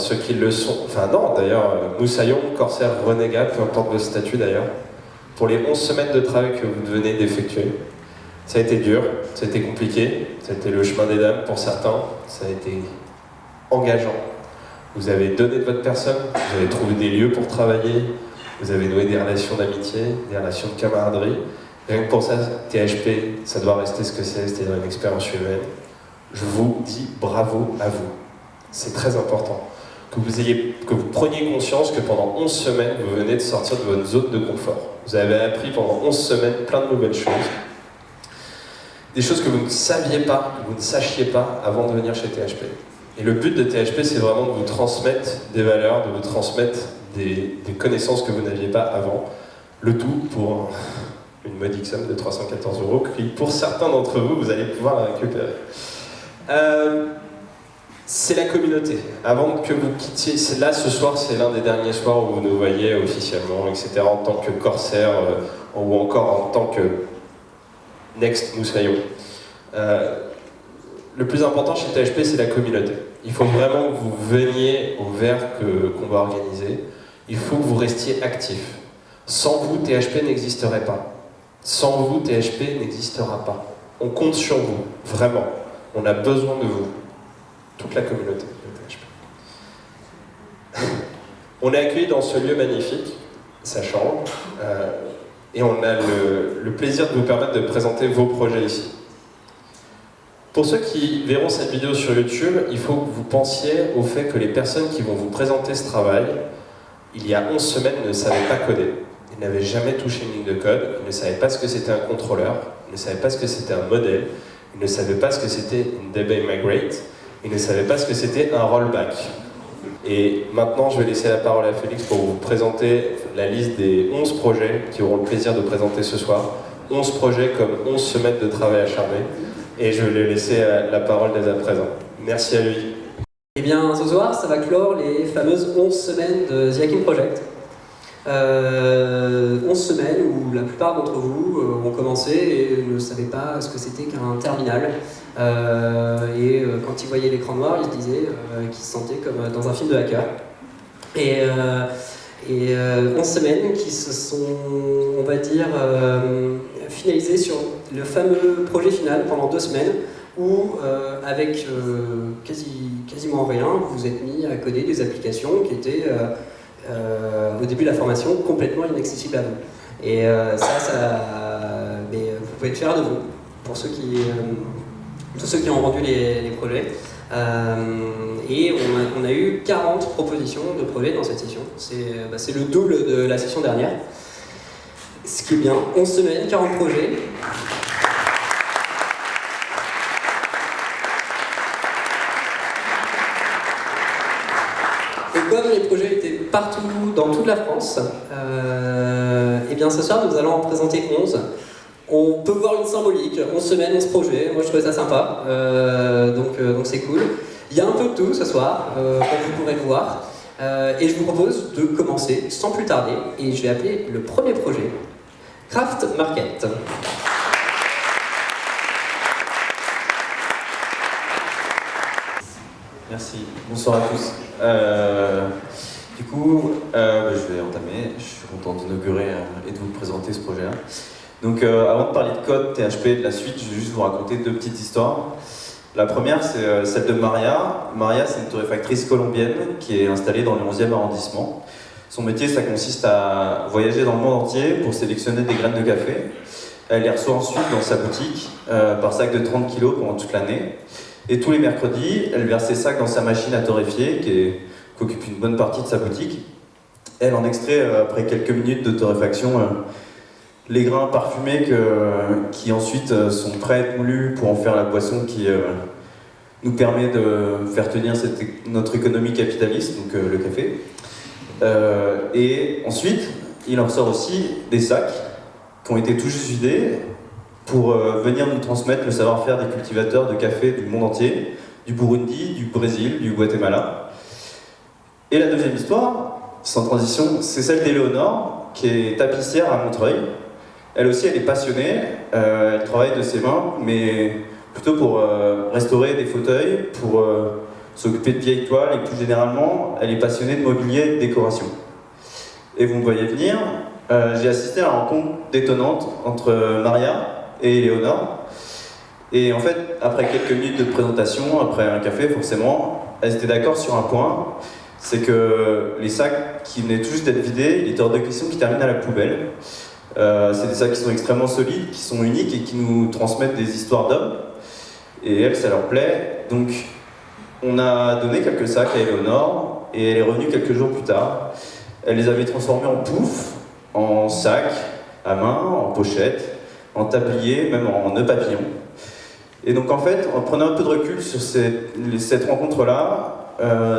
ceux qui le sont. Enfin non, d'ailleurs, Moussaillon, Corsair, Renégat, peu importe le statut d'ailleurs, pour les 11 semaines de travail que vous venez d'effectuer. Ça a été dur, ça a été compliqué, ça a été le chemin des dames pour certains, ça a été engageant. Vous avez donné de votre personne, vous avez trouvé des lieux pour travailler, vous avez noué des relations d'amitié, des relations de camaraderie. Rien que pour ça, THP, ça doit rester ce que c'est-à-dire une expérience humaine. Je vous dis bravo à vous. C'est très important. Que vous preniez conscience que pendant 11 semaines, vous venez de sortir de votre zone de confort. Vous avez appris pendant 11 semaines plein de nouvelles choses. Des choses que vous ne saviez pas, que vous ne sachiez pas avant de venir chez THP. Et le but de THP, c'est vraiment de vous transmettre des valeurs, de vous transmettre des connaissances que vous n'aviez pas avant. Le tout pour une modique somme de 314 € qui, pour certains d'entre vous, vous allez pouvoir la récupérer. C'est la communauté. Avant que vous quittiez, là ce soir, c'est l'un des derniers soirs où vous nous voyez officiellement, etc., en tant que Corsair ou encore en tant que Next Moussaillon. Le plus important chez THP, c'est la communauté. Il faut vraiment que vous veniez au verre qu'on va organiser. Il faut que vous restiez actif. Sans vous, THP n'existerait pas. Sans vous, THP n'existera pas. On compte sur vous, vraiment. On a besoin de vous. Toute la communauté de THP. On est accueillis dans ce lieu magnifique, ça change, et on a le plaisir de vous permettre de présenter vos projets ici. Pour ceux qui verront cette vidéo sur YouTube, il faut que vous pensiez au fait que les personnes qui vont vous présenter ce travail, il y a 11 semaines, ne savaient pas coder. Ils n'avaient jamais touché une ligne de code, ils ne savaient pas ce que c'était un contrôleur, ils ne savaient pas ce que c'était un modèle, ils ne savaient pas ce que c'était une DB Migrate, ils ne savaient pas ce que c'était un rollback. Et maintenant, je vais laisser la parole à Félix pour vous présenter la liste des 11 projets qui auront le plaisir de présenter ce soir. 11 projets comme 11 semaines de travail acharné. Et je vais lui laisser la parole dès à présent. Merci à lui. Eh bien, ce soir, ça va clore les fameuses 11 semaines de The Hacking Project. 11 semaines où la plupart d'entre vous ont commencé et ne savaient pas ce que c'était qu'un terminal. Quand ils voyaient l'écran noir, ils se disaient qu'ils se sentaient comme dans un film de hacker. Et 11 semaines qui se sont, on va dire, finalisées sur le fameux projet final pendant 2 semaines où, avec quasiment rien, vous vous êtes mis à coder des applications qui étaient, au début de la formation, complètement inaccessibles à vous. Et mais vous pouvez être fiers de vous, pour ceux tous ceux qui ont rendu les projets. Et on a eu 40 propositions de projets dans cette session. C'est le double de la session dernière. Ce qui est bien, 11 semaines, 40 projets. Et comme les projets étaient partout, dans toute la France, et bien ce soir nous allons en présenter 11. On peut voir une symbolique, 11 semaines, 11 projets, moi je trouvais ça sympa, donc c'est cool. Il y a un peu de tout ce soir, comme vous pourrez le voir, et je vous propose de commencer sans plus tarder, et je vais appeler le premier projet Craft Market. Merci, bonsoir à tous. Du coup, je vais entamer, je suis content d'inaugurer et de vous présenter ce projet-là. Donc avant de parler de code, THP, de la suite, je vais juste vous raconter 2 petites histoires. La première, c'est celle de Maria. Maria, c'est une torréfactrice colombienne qui est installée dans le 11e arrondissement. Son métier, ça consiste à voyager dans le monde entier pour sélectionner des graines de café. Elle les reçoit ensuite dans sa boutique par sac de 30 kg pendant toute l'année. Et tous les mercredis, elle verse ses sacs dans sa machine à torréfier qui occupe une bonne partie de sa boutique. Elle en extrait, après quelques minutes de torréfaction, les grains parfumés qui ensuite sont prêts à être moulus pour en faire la boisson qui nous permet de faire tenir notre économie capitaliste, donc le café. Et ensuite, il en sort aussi des sacs qui ont été tout juste vidés pour venir nous transmettre le savoir-faire des cultivateurs de café du monde entier, du Burundi, du Brésil, du Guatemala. Et la deuxième histoire, sans transition, c'est celle d'Éléonore, qui est tapissière à Montreuil. Elle aussi, elle est passionnée, elle travaille de ses mains, mais plutôt pour restaurer des fauteuils, pour s'occuper de vieilles toiles et plus généralement, elle est passionnée de mobilier et de décoration. Et vous me voyez venir, j'ai assisté à la rencontre détonnante entre Maria et Éléonore. Et en fait, après quelques minutes de présentation, après un café forcément, elles étaient d'accord sur un point, c'est que les sacs qui venaient tout juste d'être vidés, il était hors de question qu'ils terminent à la poubelle. C'est des sacs qui sont extrêmement solides, qui sont uniques et qui nous transmettent des histoires d'hommes. Et elles, ça leur plaît. Donc, on a donné quelques sacs à Éléonore et elle est revenue quelques jours plus tard. Elle les avait transformés en poufs, en sacs à main, en pochettes, en tabliers, même en nœuds papillons. Et donc en fait, en prenant un peu de recul sur cette rencontre-là,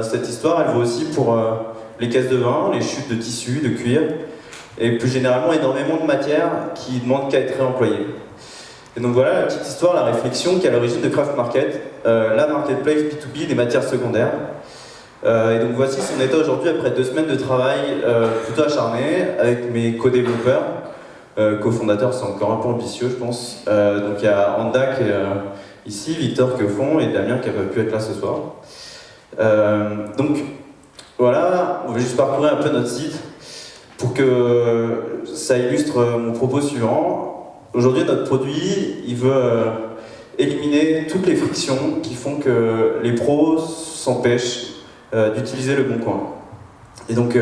cette histoire, elle vaut aussi pour les caisses de vin, les chutes de tissu, de cuir, et plus généralement énormément de matières qui demandent qu'à être réemployées. Et donc voilà la petite histoire, la réflexion qui est à l'origine de Craft Market, la marketplace B2B des matières secondaires. Et donc voici son état aujourd'hui après 2 semaines de travail plutôt acharné avec mes co-développeurs, cofondateurs, c'est encore un peu ambitieux je pense. Donc il y a Anda qui est ici, Victor qui est au fond et Damien qui n'a pas pu être là ce soir. Donc voilà, on va juste parcourir un peu notre site pour que ça illustre mon propos suivant. Aujourd'hui notre produit, il veut éliminer toutes les frictions qui font que les pros s'empêchent d'utiliser le bon coin. Et donc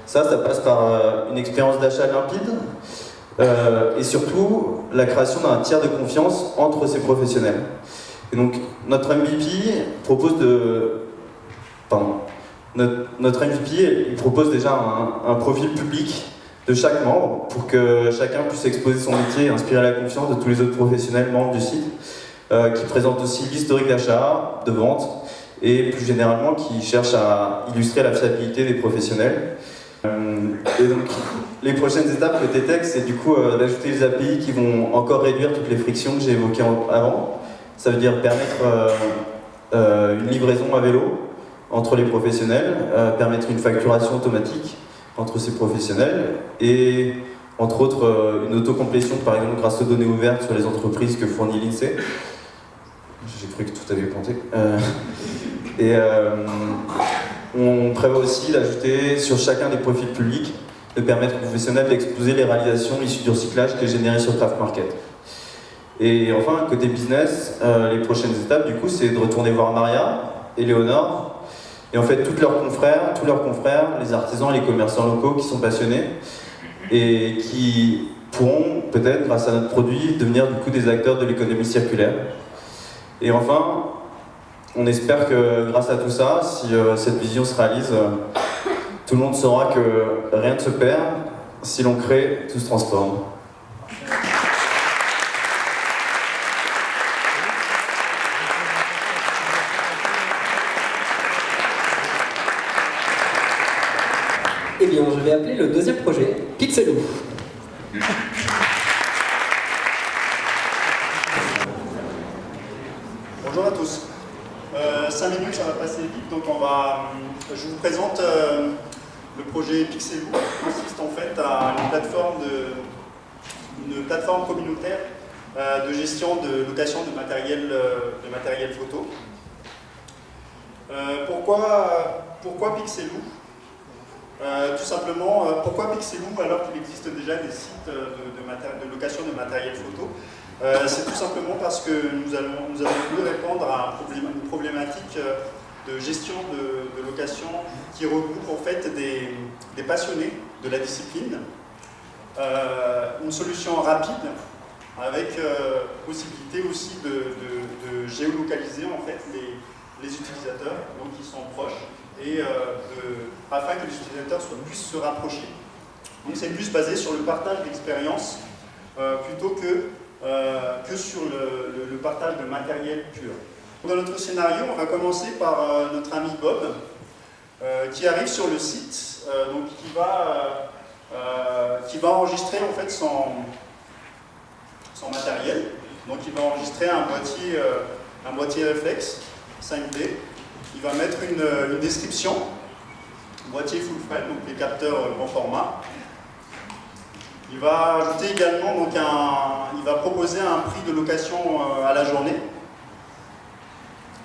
ça passe par une expérience d'achat limpide et surtout la création d'un tiers de confiance entre ces professionnels. Et donc notre MVP propose notre MVP il propose déjà un profil public de chaque membre pour que chacun puisse exposer son métier et inspirer la confiance de tous les autres professionnels membres du site, qui présente aussi l'historique d'achat, de vente, et plus généralement qui cherche à illustrer la fiabilité des professionnels. Et donc les prochaines étapes côté tech, c'est du coup d'ajouter les API qui vont encore réduire toutes les frictions que j'ai évoquées avant. Ça veut dire permettre une livraison à vélo entre les professionnels, permettre une facturation automatique entre ces professionnels et entre autres une autocomplétion par exemple grâce aux données ouvertes sur les entreprises que fournit l'INSEE. J'ai cru que tout avait planté. Et on prévoit aussi d'ajouter sur chacun des profils publics, de permettre aux professionnels d'exposer les réalisations issues du recyclage qui est généré sur Craft Market. Et enfin, côté business, les prochaines étapes, du coup, c'est de retourner voir Maria, Éléonore, et en fait tous leurs confrères, les artisans et les commerçants locaux qui sont passionnés et qui pourront peut-être, grâce à notre produit, devenir du coup des acteurs de l'économie circulaire. Et enfin, on espère que grâce à tout ça, si cette vision se réalise, tout le monde saura que rien ne se perd, si l'on crée, tout se transforme. Eh bien, je vais appeler le deuxième projet Pixeloo. Bonjour à tous. 5 minutes, ça va passer vite, donc je vous présente le projet Pixeloo, qui consiste en fait à une plateforme communautaire de gestion de location de matériel photo. Pourquoi Pixeloo? Tout simplement, pourquoi Pixeloo alors qu'il existe déjà des sites de location de matériel photo? C'est tout simplement parce que nous avons voulu répondre à une problématique de gestion de location qui regroupe en fait des passionnés de la discipline, une solution rapide avec possibilité aussi de géolocaliser en fait les utilisateurs, donc qui sont proches, et afin que les utilisateurs puissent se rapprocher. Donc c'est plus basé sur le partage d'expérience plutôt que sur le partage de matériel pur. Dans notre scénario, on va commencer par notre ami Bob, qui arrive sur le site, donc qui va enregistrer en fait son matériel. Donc il va enregistrer un boîtier réflexe 5D. Il va mettre une description, boîtier full frame, donc les capteurs grand format. Il va ajouter également, il va proposer un prix de location à la journée.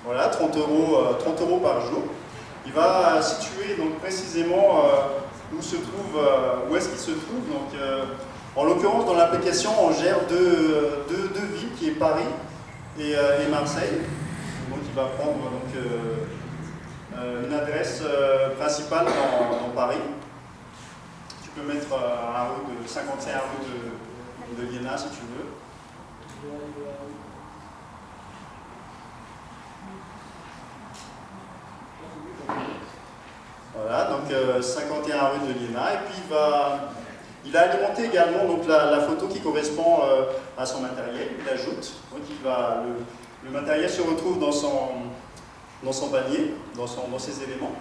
Voilà, 30 € par jour. Il va situer donc précisément où est-ce qu'il se trouve. Donc, en l'occurrence, dans l'application, on gère deux villes, qui est Paris et Marseille. Donc, il va prendre une adresse principale dans Paris. Tu peux mettre un rue de 51 rue de l'Iéna si tu veux. Voilà, donc 51 rue de l'Iéna. Et puis il a alimenté également donc, la photo qui correspond à son matériel. Il ajoute, donc le matériel se retrouve dans son panier, dans ses éléments.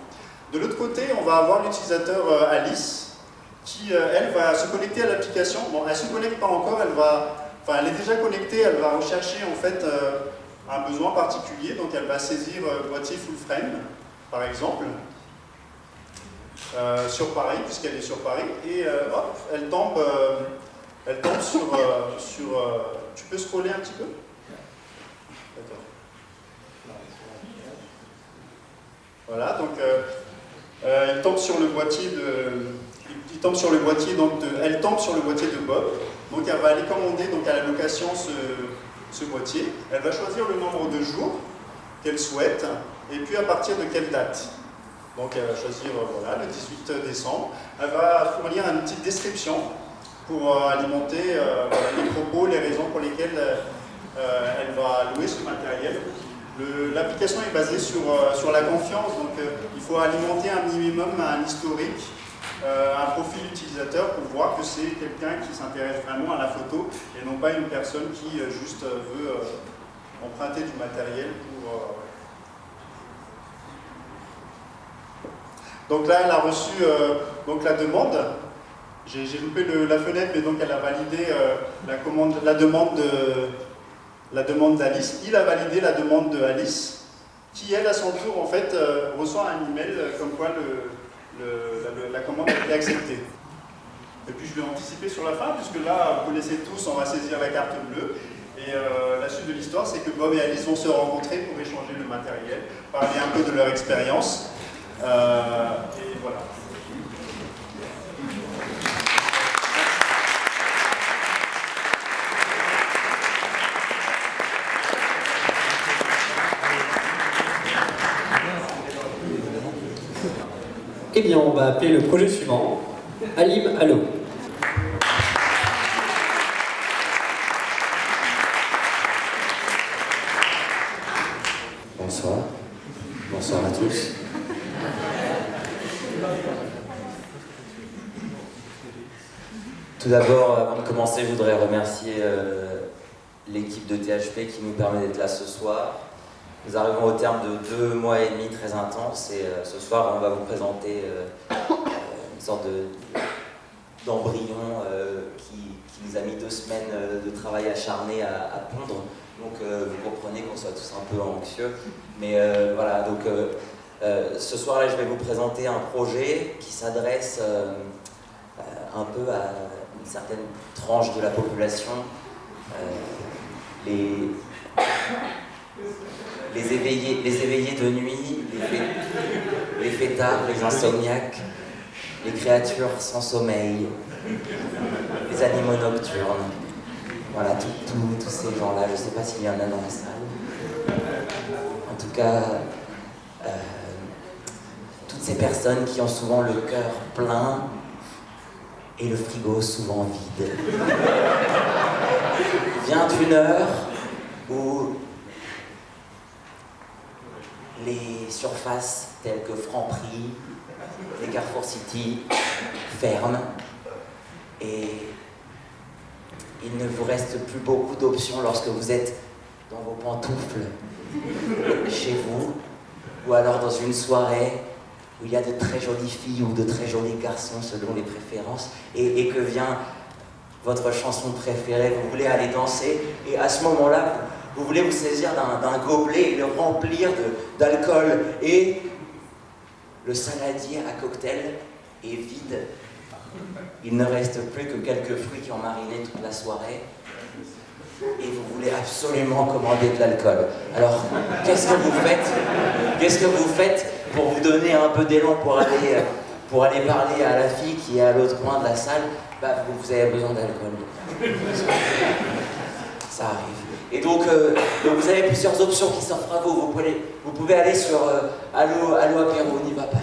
De l'autre côté, on va avoir l'utilisateur Alice, qui, elle, va se connecter à l'application. Bon, elle ne se connecte pas encore, elle est déjà connectée, elle va rechercher en fait un besoin particulier, donc elle va saisir boîtier full frame, par exemple, sur Paris, puisqu'elle est sur Paris, et hop, elle tombe sur tu peux scroller un petit peu? D'accord. Voilà, donc elle tombe sur le boîtier elle tombe sur le boîtier de Bob. Donc elle va aller commander donc à la location ce boîtier. Elle va choisir le nombre de jours qu'elle souhaite et puis à partir de quelle date. Donc elle va choisir voilà, le 18 décembre. Elle va fournir une petite description pour alimenter les propos, les raisons pour lesquelles elle va louer ce matériel. L'application est basée sur la confiance, donc il faut alimenter un minimum, un historique, un profil utilisateur pour voir que c'est quelqu'un qui s'intéresse vraiment à la photo et non pas une personne qui juste veut emprunter du matériel pour... Donc là, elle a reçu donc la demande. J'ai loupé la fenêtre, mais donc elle a validé la demande d'Alice. Il a validé la demande de Alice, qui elle, à son tour, en fait, reçoit un email comme quoi la commande a été acceptée. Et puis je vais anticiper sur la fin, puisque là, vous connaissez tous, on va saisir la carte bleue. Et la suite de l'histoire, c'est que Bob et Alice vont se rencontrer pour échanger le matériel, parler un peu de leur expérience. Et voilà. Eh bien, on va appeler le projet suivant, Alim Allo. Bonsoir. Bonsoir à tous. Tout d'abord, avant de commencer, je voudrais remercier l'équipe de THP qui nous permet d'être là ce soir. Nous arrivons au terme de 2 mois et demi très intenses et ce soir, on va vous présenter une sorte d'embryon qui nous a mis 2 semaines de travail acharné à pondre. Donc vous comprenez qu'on soit tous un peu anxieux. Mais voilà, donc ce soir-là, je vais vous présenter un projet qui s'adresse un peu à une certaine tranche de la population. Les éveillés de nuit, les fêtards, les insomniaques, les créatures sans sommeil, les animaux nocturnes. Voilà, tous ces gens-là, je ne sais pas s'il y en a dans la salle. En tout cas, toutes ces personnes qui ont souvent le cœur plein et le frigo souvent vide. Vient une heure où les surfaces telles que Franprix, les Carrefour City ferment et il ne vous reste plus beaucoup d'options lorsque vous êtes dans vos pantoufles chez vous ou alors dans une soirée où il y a de très jolies filles ou de très jolis garçons selon les préférences et que vient votre chanson préférée, vous voulez aller danser et à ce moment-là, vous voulez vous saisir d'un gobelet et le remplir d'alcool et le saladier à cocktail est vide. Il ne reste plus que quelques fruits qui ont mariné toute la soirée. et vous voulez absolument commander de l'alcool. Alors, qu'est-ce que vous faites? Qu'est-ce que vous faites pour vous donner un peu d'élan pour aller parler à la fille qui est à l'autre coin de la salle? Bah, vous avez besoin d'alcool. Ça arrive. Et donc vous avez plusieurs options qui s'offrent à vous. Vous pouvez aller sur Allo Apéro, n'y va pas,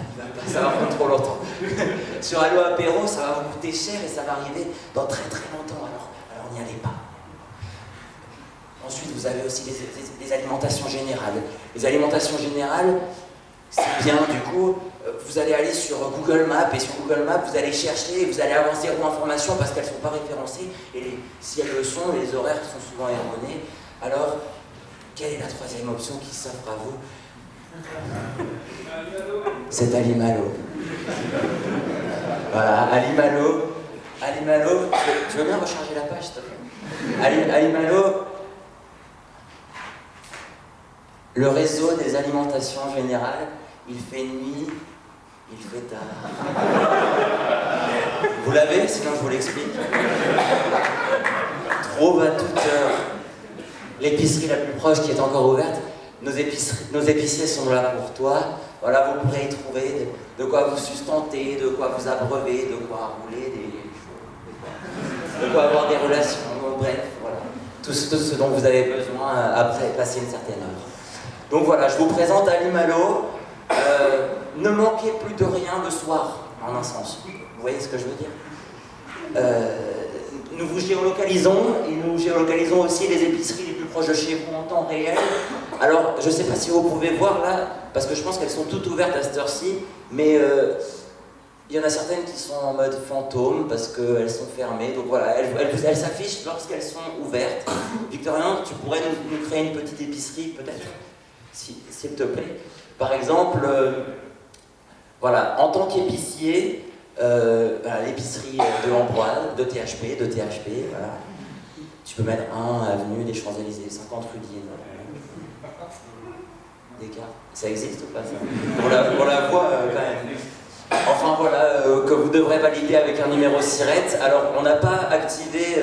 ça va prendre trop longtemps. Sur Allo Apéro, ça va vous coûter cher et ça va arriver dans très très longtemps, alors n'y allez pas. Ensuite, vous avez aussi les alimentations générales. Les alimentations générales, c'est bien du coup, vous allez aller sur Google Maps et sur Google Maps, vous allez chercher, vous allez avoir zéro information parce qu'elles ne sont pas référencées et si elles le sont, les horaires sont souvent erronés. Alors, quelle est la troisième option qui s'offre à vous? C'est Alimalo. Voilà, Alimalo. Tu veux bien recharger la page, s'il te plaît? Alimalo, le réseau des alimentations générales, il fait nuit, il fait tard. Vous l'avez? Sinon je vous l'explique. Trouve à toute heure l'épicerie la plus proche qui est encore ouverte. Nos épiciers sont là pour toi. Voilà, vous pourrez y trouver de quoi vous sustenter, de quoi vous abreuver, de quoi rouler de quoi avoir des relations, bref, voilà. Tout ce dont vous avez besoin après passer une certaine heure. Donc voilà, je vous présente Alimalo. Ne manquez plus de rien le soir, en un sens. Vous voyez ce que je veux dire? Nous vous géolocalisons et nous géolocalisons aussi les épiceries les plus proches de chez vous en temps réel. Alors, je ne sais pas si vous pouvez voir là, parce que je pense qu'elles sont toutes ouvertes à cette heure-ci, mais il y en a certaines qui sont en mode fantôme parce qu'elles sont fermées. Donc voilà, elles s'affichent lorsqu'elles sont ouvertes. Victorien, tu pourrais nous créer une petite épicerie peut-être, s'il te plaît. Par exemple, voilà, en tant qu'épicier, voilà, l'épicerie de Ambroise, de THP, voilà. Tu peux mettre 1 avenue des Champs-Élysées, 50 rue d'Yenne. Des cartes. Ça existe ou pas ça? On la voit quand même. Enfin voilà, que vous devrez valider avec un numéro SIRET. Alors, on n'a pas activé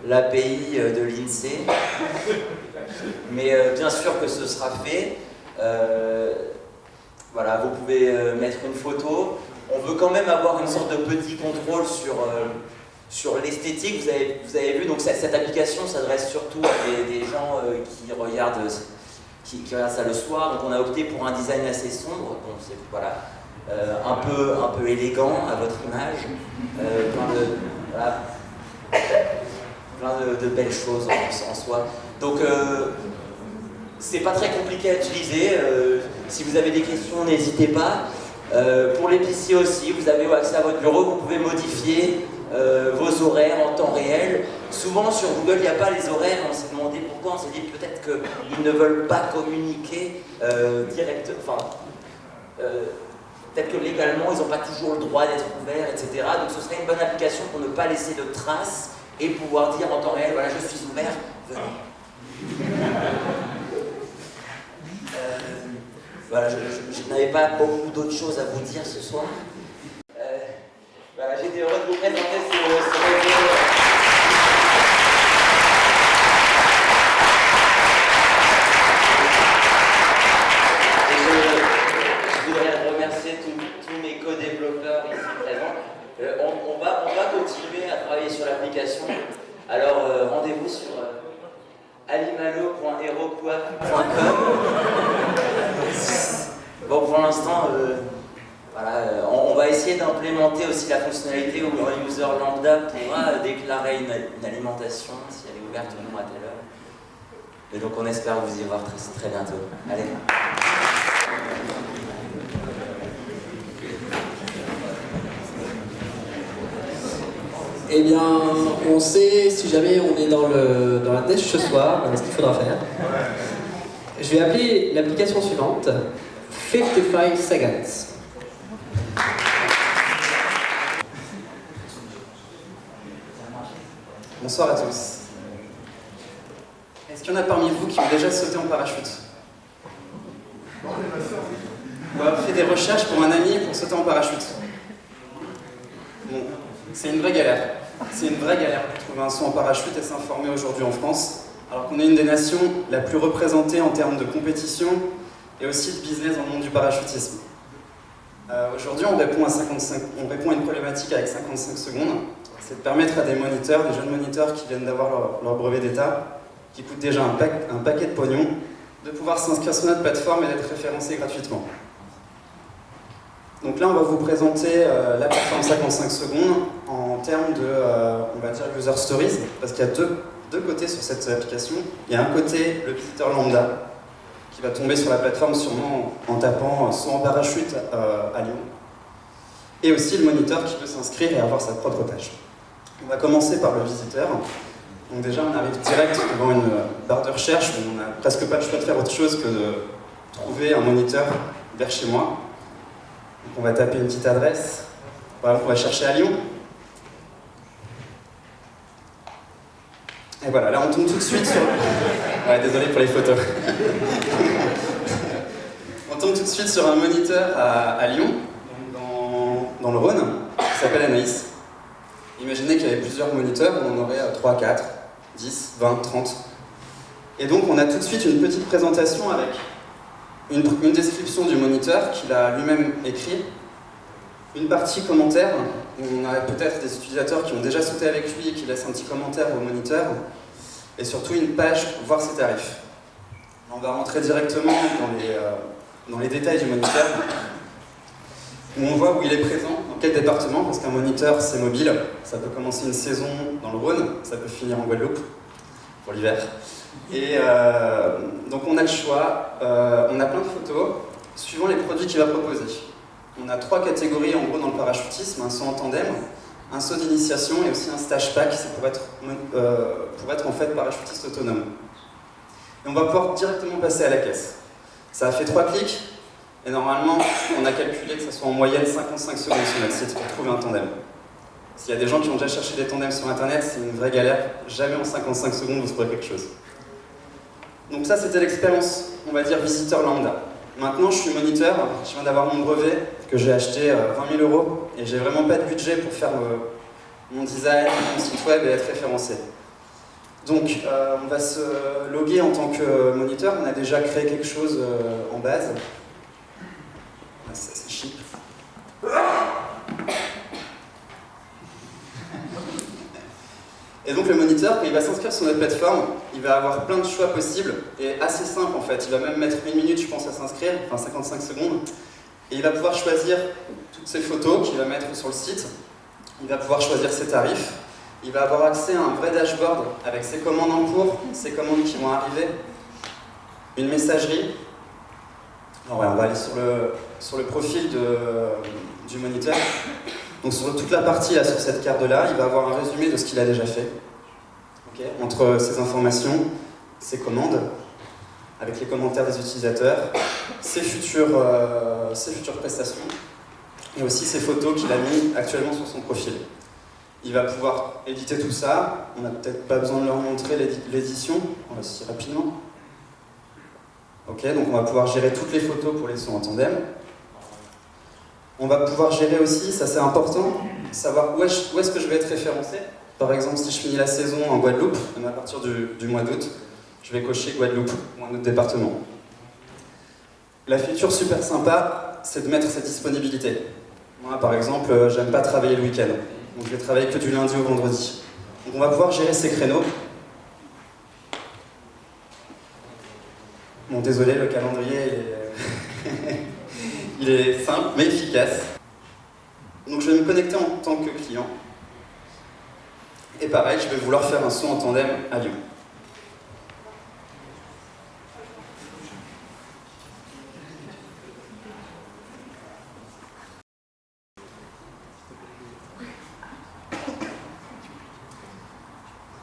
l'API de l'INSEE, mais bien sûr que ce sera fait. Voilà, vous pouvez mettre une photo. On veut quand même avoir une sorte de petit contrôle sur l'esthétique. Vous avez vu, donc cette application s'adresse surtout à des gens qui regardent ça le soir. Donc on a opté pour un design assez sombre. Bon, voilà, un peu élégant à votre image. Plein de belles choses en soi. Donc c'est pas très compliqué à utiliser. Si vous avez des questions, n'hésitez pas. Pour l'épicier aussi, vous avez accès à votre bureau, vous pouvez modifier vos horaires en temps réel. Souvent sur Google, il n'y a pas les horaires, on s'est demandé pourquoi, on s'est dit peut-être qu'ils ne veulent pas communiquer direct, peut-être que légalement, ils n'ont pas toujours le droit d'être ouverts, etc. Donc ce serait une bonne application pour ne pas laisser de traces et pouvoir dire en temps réel, voilà, je suis ouvert, venez. Voilà, je n'avais pas beaucoup d'autres choses à vous dire ce soir. Voilà, j'étais heureux de vous présenter ce réseau. Je voudrais remercier tous mes co-développeurs ici présents. On va continuer à travailler sur l'application. Alors rendez-vous sur alimalo.heroquap.com. Bon, pour l'instant, voilà, on va essayer d'implémenter aussi la fonctionnalité où un user lambda pourra déclarer une alimentation si elle est ouverte ou non à telle heure. Et donc on espère vous y voir très, très bientôt. Allez. Eh bien, on sait, si jamais on est dans la tâche ce soir, ce qu'il faudra faire. Je vais appeler l'application suivante 55 Seconds. Bonsoir à tous. Est-ce qu'il y en a parmi vous qui ont déjà sauté en parachute? Ou a fait des recherches pour un ami pour sauter en parachute? Bon, c'est une vraie galère. C'est une vraie galère pour trouver un saut en parachute et s'informer aujourd'hui en France. alors qu'on est une des nations la plus représentée en termes de compétition et aussi de business dans le monde du parachutisme. Aujourd'hui, on répond à une problématique avec 55 secondes, c'est de permettre à des moniteurs, des jeunes moniteurs qui viennent d'avoir leur brevet d'état, qui coûtent déjà un paquet de pognon, de pouvoir s'inscrire sur notre plateforme et d'être référencés gratuitement. Donc là, on va vous présenter la plateforme 55 secondes en termes de, on va dire, user stories, parce qu'il y a deux côtés sur cette application. Il y a un côté, le visiteur lambda, qui va tomber sur la plateforme sûrement en tapant soit en parachute à Lyon, et aussi le moniteur qui peut s'inscrire et avoir sa propre page. On va commencer par le visiteur. Donc déjà, on arrive direct devant une barre de recherche où on n'a presque pas le choix de faire autre chose que de trouver un moniteur vers chez moi. Donc on va taper une petite adresse. Voilà, on va chercher à Lyon. Et voilà, là on tombe tout de suite sur... Ouais, désolé pour les photos. On tombe tout de suite sur un moniteur à Lyon, dans le Rhône, qui s'appelle Anaïs. Imaginez qu'il y avait plusieurs moniteurs, on en aurait 3, 4, 10, 20, 30. Et donc on a tout de suite une petite présentation avec une description du moniteur qu'il a lui-même écrit, une partie commentaire, où on a peut-être des utilisateurs qui ont déjà sauté avec lui et qui laissent un petit commentaire au moniteur, et surtout une page voir ses tarifs. On va rentrer directement dans les détails du moniteur, où on voit où il est présent, dans quel département, parce qu'un moniteur c'est mobile, ça peut commencer une saison dans le Rhône, ça peut finir en Guadeloupe, pour l'hiver. Et donc on a le choix, on a plein de photos, suivant les produits qu'il va proposer. On a 3 catégories en gros dans le parachutisme, un saut en tandem, un saut d'initiation et aussi un stage pack, c'est pour être en fait parachutiste autonome. Et on va pouvoir directement passer à la caisse. Ça a fait 3 clics, et normalement on a calculé que ça soit en moyenne 55 secondes sur notre site pour trouver un tandem. S'il y a des gens qui ont déjà cherché des tandems sur internet, c'est une vraie galère, jamais en 55 secondes vous trouverez quelque chose. Donc ça c'était l'expérience, on va dire, visiteur lambda. Maintenant je suis moniteur, je viens d'avoir mon brevet que j'ai acheté 20 000 € et j'ai vraiment pas de budget pour faire mon design, mon site web et être référencé. Donc on va se loguer en tant que moniteur, on a déjà créé quelque chose en base. Ça c'est cheap. Et donc le moniteur, quand il va s'inscrire sur notre plateforme, il va avoir plein de choix possibles, et assez simple en fait. Il va même mettre 1 minute, je pense, à s'inscrire, enfin 55 secondes, et il va pouvoir choisir toutes ses photos qu'il va mettre sur le site, il va pouvoir choisir ses tarifs, il va avoir accès à un vrai dashboard avec ses commandes en cours, ses commandes qui vont arriver, une messagerie. Alors ouais, on va aller sur le profil du moniteur. Donc sur toute la partie là, sur cette carte-là, il va avoir un résumé de ce qu'il a déjà fait. Okay, entre ses informations, ses commandes, avec les commentaires des utilisateurs, ses futures prestations, et aussi ses photos qu'il a mis actuellement sur son profil. Il va pouvoir éditer tout ça. On n'a peut-être pas besoin de leur montrer l'édition, on va se dire rapidement. Ok, donc on va pouvoir gérer toutes les photos pour les sauts en tandem. On va pouvoir gérer aussi, ça c'est important, savoir où est-ce que je vais être référencé. Par exemple, si je finis la saison en Guadeloupe, à partir du mois d'août, je vais cocher Guadeloupe ou un autre département. La feature super sympa, c'est de mettre cette disponibilité. Moi, par exemple, j'aime pas travailler le week-end, donc je vais travailler que du lundi au vendredi. Donc on va pouvoir gérer ces créneaux. Bon, désolé, le calendrier il est simple mais efficace. Donc je vais me connecter en tant que client. Et pareil, je vais vouloir faire un saut en tandem à Lyon.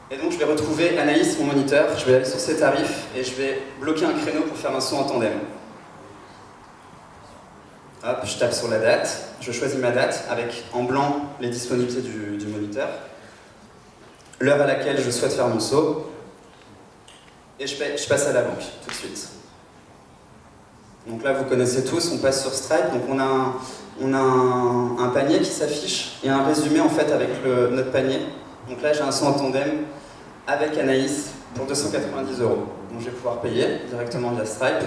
Et donc je vais retrouver Anaïs, mon moniteur, je vais aller sur ses tarifs et je vais bloquer un créneau pour faire un saut en tandem. Hop, je tape sur la date, je choisis ma date avec en blanc les disponibilités du moniteur, l'heure à laquelle je souhaite faire mon saut, et je passe à la banque tout de suite. Donc là vous connaissez tous, on passe sur Stripe, donc on a un panier qui s'affiche et un résumé en fait avec notre panier. Donc là j'ai un saut en tandem avec Anaïs pour 290 €. Donc je vais pouvoir payer directement via Stripe.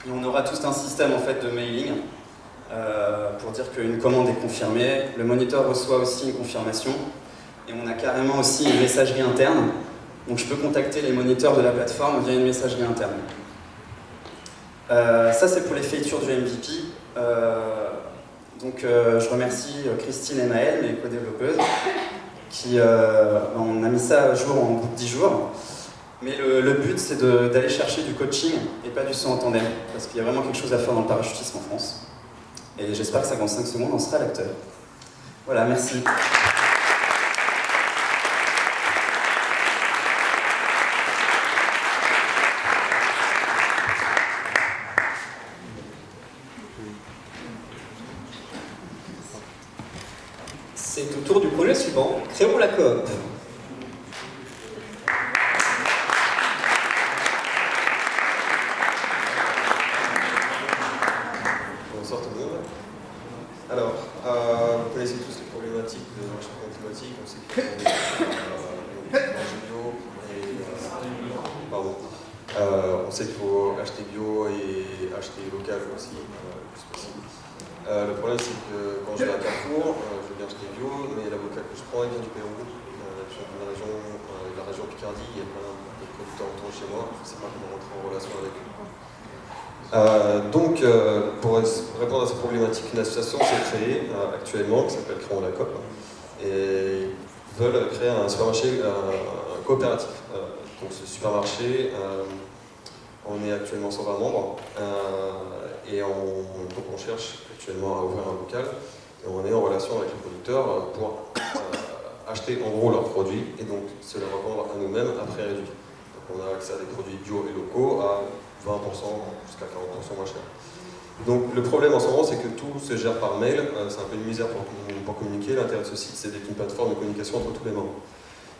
Et on aura tout un système en fait de mailing pour dire qu'une commande est confirmée. Le moniteur reçoit aussi une confirmation. Et on a carrément aussi une messagerie interne. Donc je peux contacter les moniteurs de la plateforme via une messagerie interne. Ça c'est pour les features du MVP. Je remercie Christine et Maëlle, mes co-développeuses, on a mis ça à jour en bout de 10 jours. Mais le but c'est d'aller chercher du coaching et pas du saut en tandem, parce qu'il y a vraiment quelque chose à faire dans le parachutisme en France. Et j'espère que ça dans 5 secondes on sera l'acteur. Voilà, merci. C'est au tour du projet suivant, créons la coop. Bonsoir tout le monde. Alors, vous connaissez tous les problématiques de réchauffement climatique, on sait qu'il faut on sait qu'il faut acheter bio et acheter local aussi, le plus possible. Le problème c'est que quand je vais à Carrefour, je veux bien acheter bio, mais l'avocat que je prends vient du Pérou, la région Picardie, il y a plein de producteurs autour de chez moi, je ne sais pas comment rentrer en relation avec eux. Pour répondre à cette problématique, une association s'est créée actuellement, qui s'appelle Créons la Coop, et ils veulent créer un supermarché coopératif. Donc ce supermarché, on est actuellement 120 membres, et on cherche actuellement à ouvrir un local, et on est en relation avec les producteurs pour acheter en gros leurs produits, et donc se les revendre à nous-mêmes à prix réduit. Donc on a accès à des produits bio et locaux à 20%, jusqu'à 40% moins cher. Donc le problème en ce moment, c'est que tout se gère par mail, c'est un peu une misère pour communiquer. L'intérêt de ce site, c'est d'être une plateforme de communication entre tous les membres.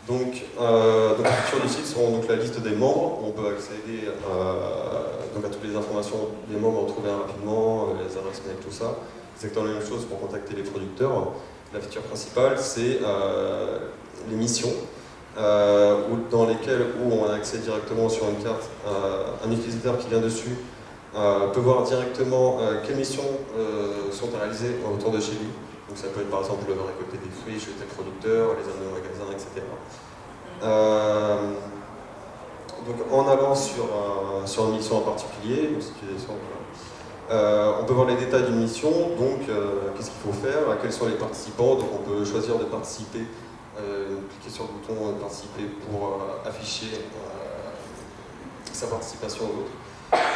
Donc la feature du site seront donc la liste des membres, on peut accéder à toutes les informations des membres, en trouver rapidement, les adresses mail, tout ça. C'est exactement la même chose pour contacter les producteurs. La feature principale, c'est les missions. Dans lesquelles on a accès directement sur une carte, un utilisateur qui vient dessus peut voir directement quelles missions sont réalisées autour de chez lui. Donc ça peut être par exemple récolter des fruits chez tel producteur, les amener au magasin, etc. Donc en allant sur une mission en particulier, on peut voir les détails d'une mission, donc qu'est-ce qu'il faut faire, quels sont les participants, donc on peut choisir de participer. Cliquer sur le bouton de participer pour afficher sa participation aux autres.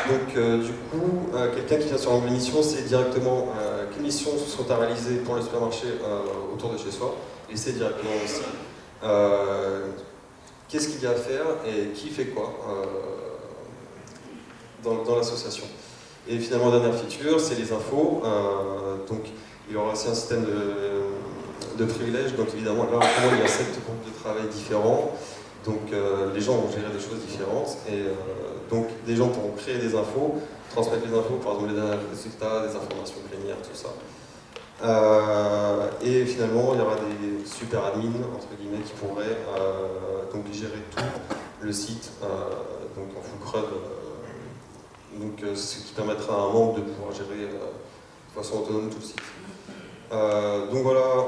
Donc du coup, quelqu'un qui vient sur l'onglet mission sait directement quelles missions sont à réaliser pour le supermarché autour de chez soi, et sait directement aussi qu'est-ce qu'il y a à faire et qui fait quoi dans l'association. Et finalement, dernière feature, c'est les infos. Donc il y aura aussi un système de privilèges, donc évidemment là il y a 7 groupes de travail différents, donc les gens vont gérer des choses différentes, et donc des gens pourront créer des infos, transmettre les infos, par exemple les derniers résultats, des informations plénières, tout ça. Et finalement il y aura des super admins, entre guillemets, qui pourraient donc gérer tout le site, donc en full CRUD, ce qui permettra à un membre de pouvoir gérer de façon autonome tout le site. Donc voilà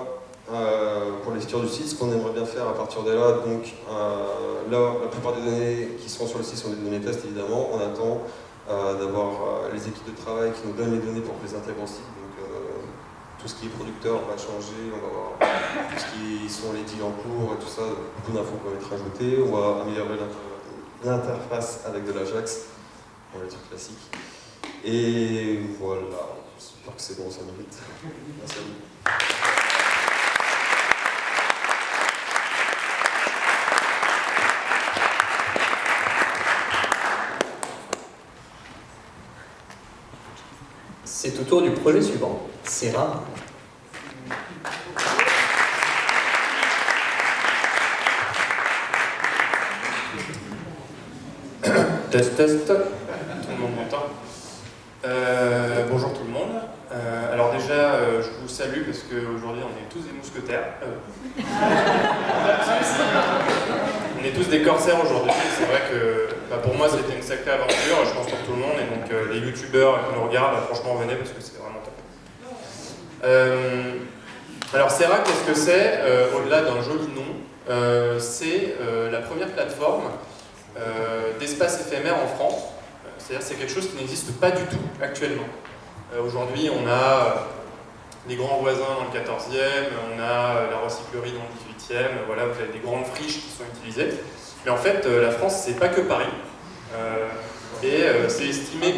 pour les features du site, ce qu'on aimerait bien faire à partir de là. Donc là, la plupart des données qui sont sur le site sont des données test évidemment. On attend d'avoir les équipes de travail qui nous donnent les données pour que les intègrent au site. Donc tout ce qui est producteur va changer, on va voir tout ce qui sont les deals en cours et tout ça, beaucoup d'infos peuvent être ajoutées. On va améliorer l'interface avec de l'Ajax, on va dire classique. Et voilà, j'espère que c'est bon, ça mérite. Merci à vous. C'est au tour du projet suivant, c'est rare. Test, test. Tout le monde m'entend. Bonjour tout le monde. Alors déjà, je vous salue parce qu'aujourd'hui on est tous des mousquetaires. On est tous des corsaires aujourd'hui. C'est vrai que pour moi, c'était une sacrée aventure, je pense pour tout le monde. Et donc, les youtubeurs qui nous regardent, franchement, venez parce que c'est vraiment top. Alors, Sera, qu'est-ce que c'est au-delà d'un joli nom, c'est la première plateforme d'espace éphémère en France. C'est-à-dire c'est quelque chose qui n'existe pas du tout actuellement. Aujourd'hui, on a les grands voisins dans le 14e, on a la recyclerie dans le 18e, voilà, vous avez des grandes friches qui sont utilisées. Mais en fait, la France, c'est pas que Paris. C'est estimé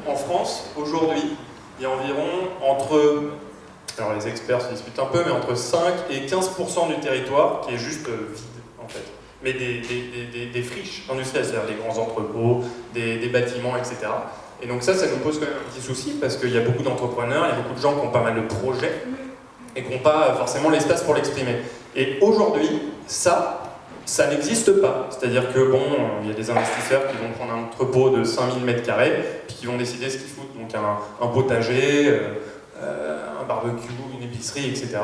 qu'en France, aujourd'hui, il y a environ alors les experts se disputent un peu, mais entre 5 et 15% du territoire qui est juste vide, en fait. Mais des friches industrielles, c'est-à-dire des grands entrepôts, des bâtiments, etc. Et donc ça nous pose quand même un petit souci, parce qu'il y a beaucoup d'entrepreneurs, il y a beaucoup de gens qui ont pas mal de projets, et qui n'ont pas forcément l'espace pour l'exprimer. Et aujourd'hui, ça n'existe pas. C'est-à-dire que, il y a des investisseurs qui vont prendre un entrepôt de 5000 m², puis qui vont décider ce qu'ils foutent. Donc un potager, un barbecue, une épicerie, etc.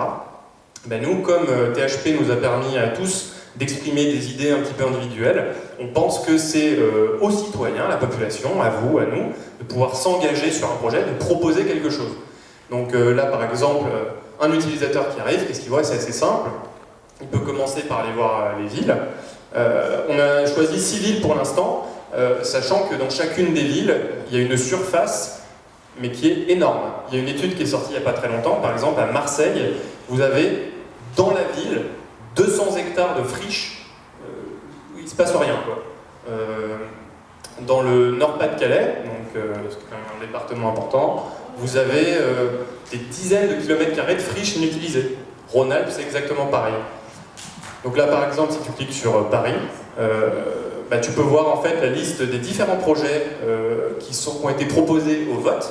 Nous, comme THP nous a permis à tous d'exprimer des idées un petit peu individuelles, on pense que c'est aux citoyens, à la population, à vous, à nous, de pouvoir s'engager sur un projet, de proposer quelque chose. Donc là, par exemple, un utilisateur qui arrive, qu'est-ce qu'il voit? C'est assez simple. Il peut commencer par aller voir les villes. On a choisi 6 villes pour l'instant, sachant que dans chacune des villes, il y a une surface, mais qui est énorme. Il y a une étude qui est sortie il n'y a pas très longtemps, par exemple à Marseille, vous avez dans la ville 200 hectares de friches où il ne se passe rien, quoi. Dans le Nord-Pas-de-Calais, donc c'est quand même un département important, vous avez des dizaines de kilomètres carrés de friches inutilisées. Rhône-Alpes, c'est exactement pareil. Donc là, par exemple, si tu cliques sur Paris, tu peux voir en fait la liste des différents projets qui ont été proposés au vote,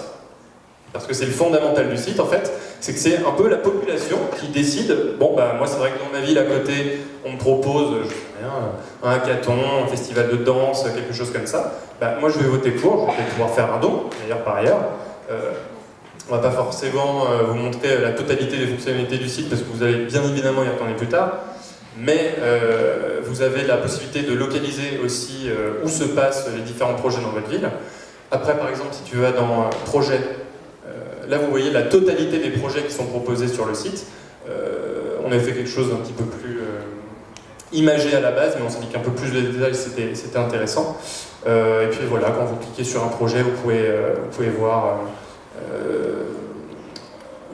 parce que c'est le fondamental du site en fait, c'est que c'est un peu la population qui décide. Moi c'est vrai que dans ma ville à côté, on me propose, je sais rien, un hackathon, un festival de danse, quelque chose comme ça. Moi je vais voter pour, je vais peut-être pouvoir faire un don, d'ailleurs par ailleurs. On va pas forcément vous montrer la totalité des fonctionnalités du site, parce que vous allez bien évidemment y retourner plus tard. Mais vous avez la possibilité de localiser aussi où se passent les différents projets dans votre ville. Après, par exemple, si tu vas dans projet, là vous voyez la totalité des projets qui sont proposés sur le site. On a fait quelque chose d'un petit peu plus imagé à la base, mais on s'est dit qu'un peu plus de détails c'était intéressant. Et puis voilà, quand vous cliquez sur un projet, vous pouvez voir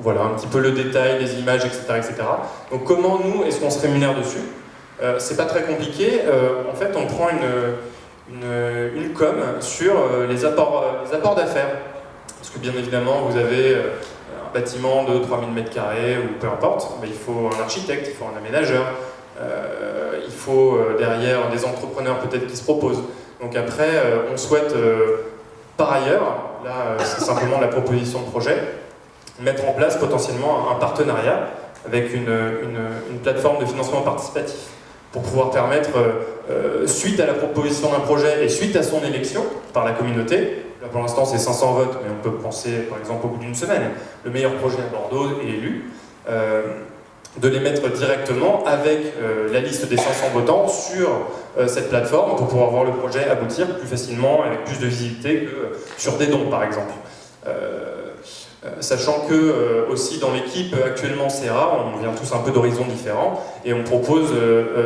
voilà, un petit peu le détail, les images, etc. etc. Donc comment nous, est-ce qu'on se rémunère dessus? C'est pas très compliqué. En fait, on prend une com sur les apports d'affaires. Parce que bien évidemment, vous avez un bâtiment de 3000 m² ou peu importe, il faut un architecte, il faut un aménageur, il faut derrière des entrepreneurs peut-être qui se proposent. Donc après, on souhaite par ailleurs, là c'est simplement la proposition de projet, mettre en place potentiellement un partenariat avec une plateforme de financement participatif pour pouvoir permettre, suite à la proposition d'un projet et suite à son élection par la communauté, là pour l'instant c'est 500 votes, mais on peut penser par exemple au bout d'une semaine, le meilleur projet à Bordeaux est élu, de les mettre directement avec la liste des 500 votants sur cette plateforme pour pouvoir voir le projet aboutir plus facilement, avec plus de visibilité que sur des dons par exemple. Sachant que aussi dans l'équipe actuellement Sera, on vient tous un peu d'horizons différents et on propose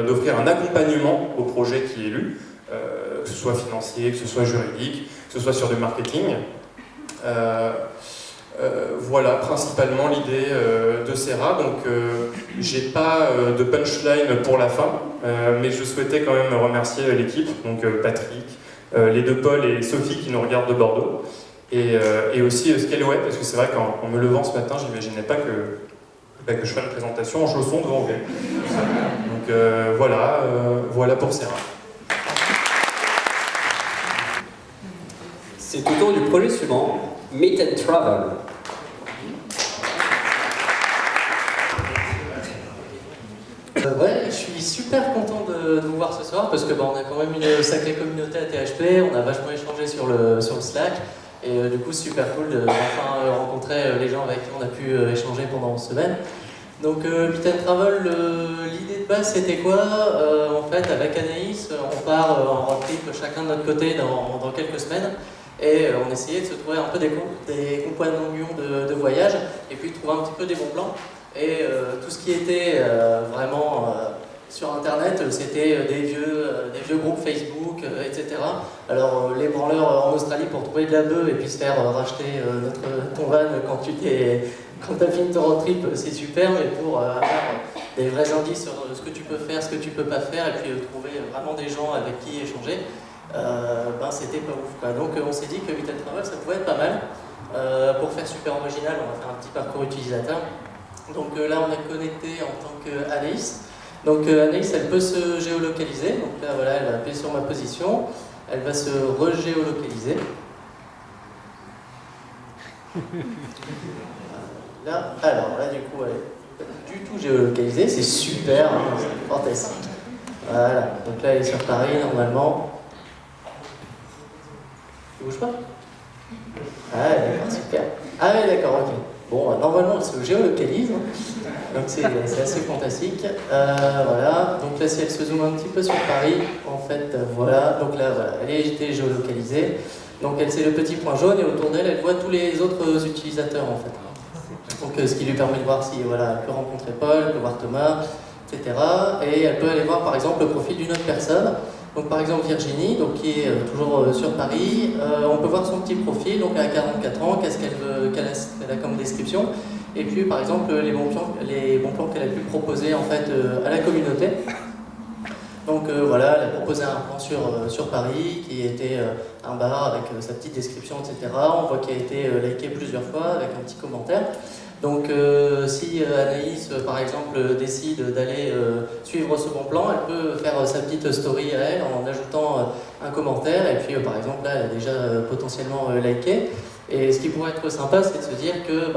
d'offrir un accompagnement au projet qui est élu, que ce soit financier, que ce soit juridique, que ce soit sur du marketing. Voilà principalement l'idée de Sera. Donc j'ai pas de punchline pour la fin, mais je souhaitais quand même remercier l'équipe, donc Patrick, les deux Paul et Sophie qui nous regardent de Bordeaux. Et aussi Scaleway, parce que c'est vrai qu'en me levant ce matin, je n'imaginais pas que je fasse une présentation en chaussons devant vous. Donc voilà pour Sera. C'est au tour du projet suivant, Meet and Travel. Ouais, je suis super content de vous voir ce soir parce que on a quand même une sacrée communauté à THP, on a vachement échangé sur le Slack. Et du coup, super cool de enfin rencontrer les gens avec qui on a pu échanger pendant une semaine. Donc Meet and Travel, l'idée de base c'était quoi? En fait avec Anaïs, on part en road trip chacun de notre côté dans quelques semaines et on essayait de se trouver un peu des compagnons de voyage et puis de trouver un petit peu des bons plans. Et tout ce qui était vraiment sur internet, c'était des vieux groupes Facebook, etc. Alors les branleurs en Australie pour trouver de la bœuf et puis se faire racheter ton van quand tu as fini ton road trip, c'est super, mais pour avoir des vrais indices sur ce que tu peux faire, ce que tu peux pas faire, et puis trouver vraiment des gens avec qui échanger, c'était pas ouf, quoi. Donc on s'est dit que Meet and Travel, ça pouvait être pas mal. Pour faire super original, on va faire un petit parcours utilisateur. Donc là, on est connecté en tant qu'Anaïs. Donc Anaïs, elle peut se géolocaliser. Donc là, voilà, elle va appuyer sur ma position. Elle va se regéolocaliser. Là, alors là, du coup, elle est pas du tout géolocalisée. C'est super, hein, c'est fantastique. Voilà. Donc là, elle est sur Paris, normalement. Tu bouges pas? Ah, d'accord, super. Ah, ouais, d'accord, ok. Bon, normalement, elle se géolocalise. Donc c'est assez fantastique. Voilà, donc là si elle se zoome un petit peu sur Paris, en fait, voilà, donc là voilà, elle est géolocalisée. Donc elle c'est le petit point jaune et autour d'elle, elle voit tous les autres utilisateurs en fait. Donc ce qui lui permet de voir si voilà, elle peut rencontrer Paul, elle peut voir Thomas, etc. Et elle peut aller voir par exemple le profil d'une autre personne. Donc par exemple Virginie, donc, qui est toujours sur Paris, on peut voir son petit profil, donc elle a 44 ans, qu'est-ce qu'elle a comme description. Et puis par exemple les bons plans qu'elle a pu proposer en fait à la communauté. Donc voilà, elle a proposé un plan sur Paris qui était un bar avec sa petite description, etc. On voit qu'il a été liké plusieurs fois avec un petit commentaire. Donc si Anaïs par exemple décide d'aller suivre ce bon plan, elle peut faire sa petite story à elle en ajoutant un commentaire et puis par exemple là elle a déjà potentiellement liké. Et ce qui pourrait être sympa, c'est de se dire que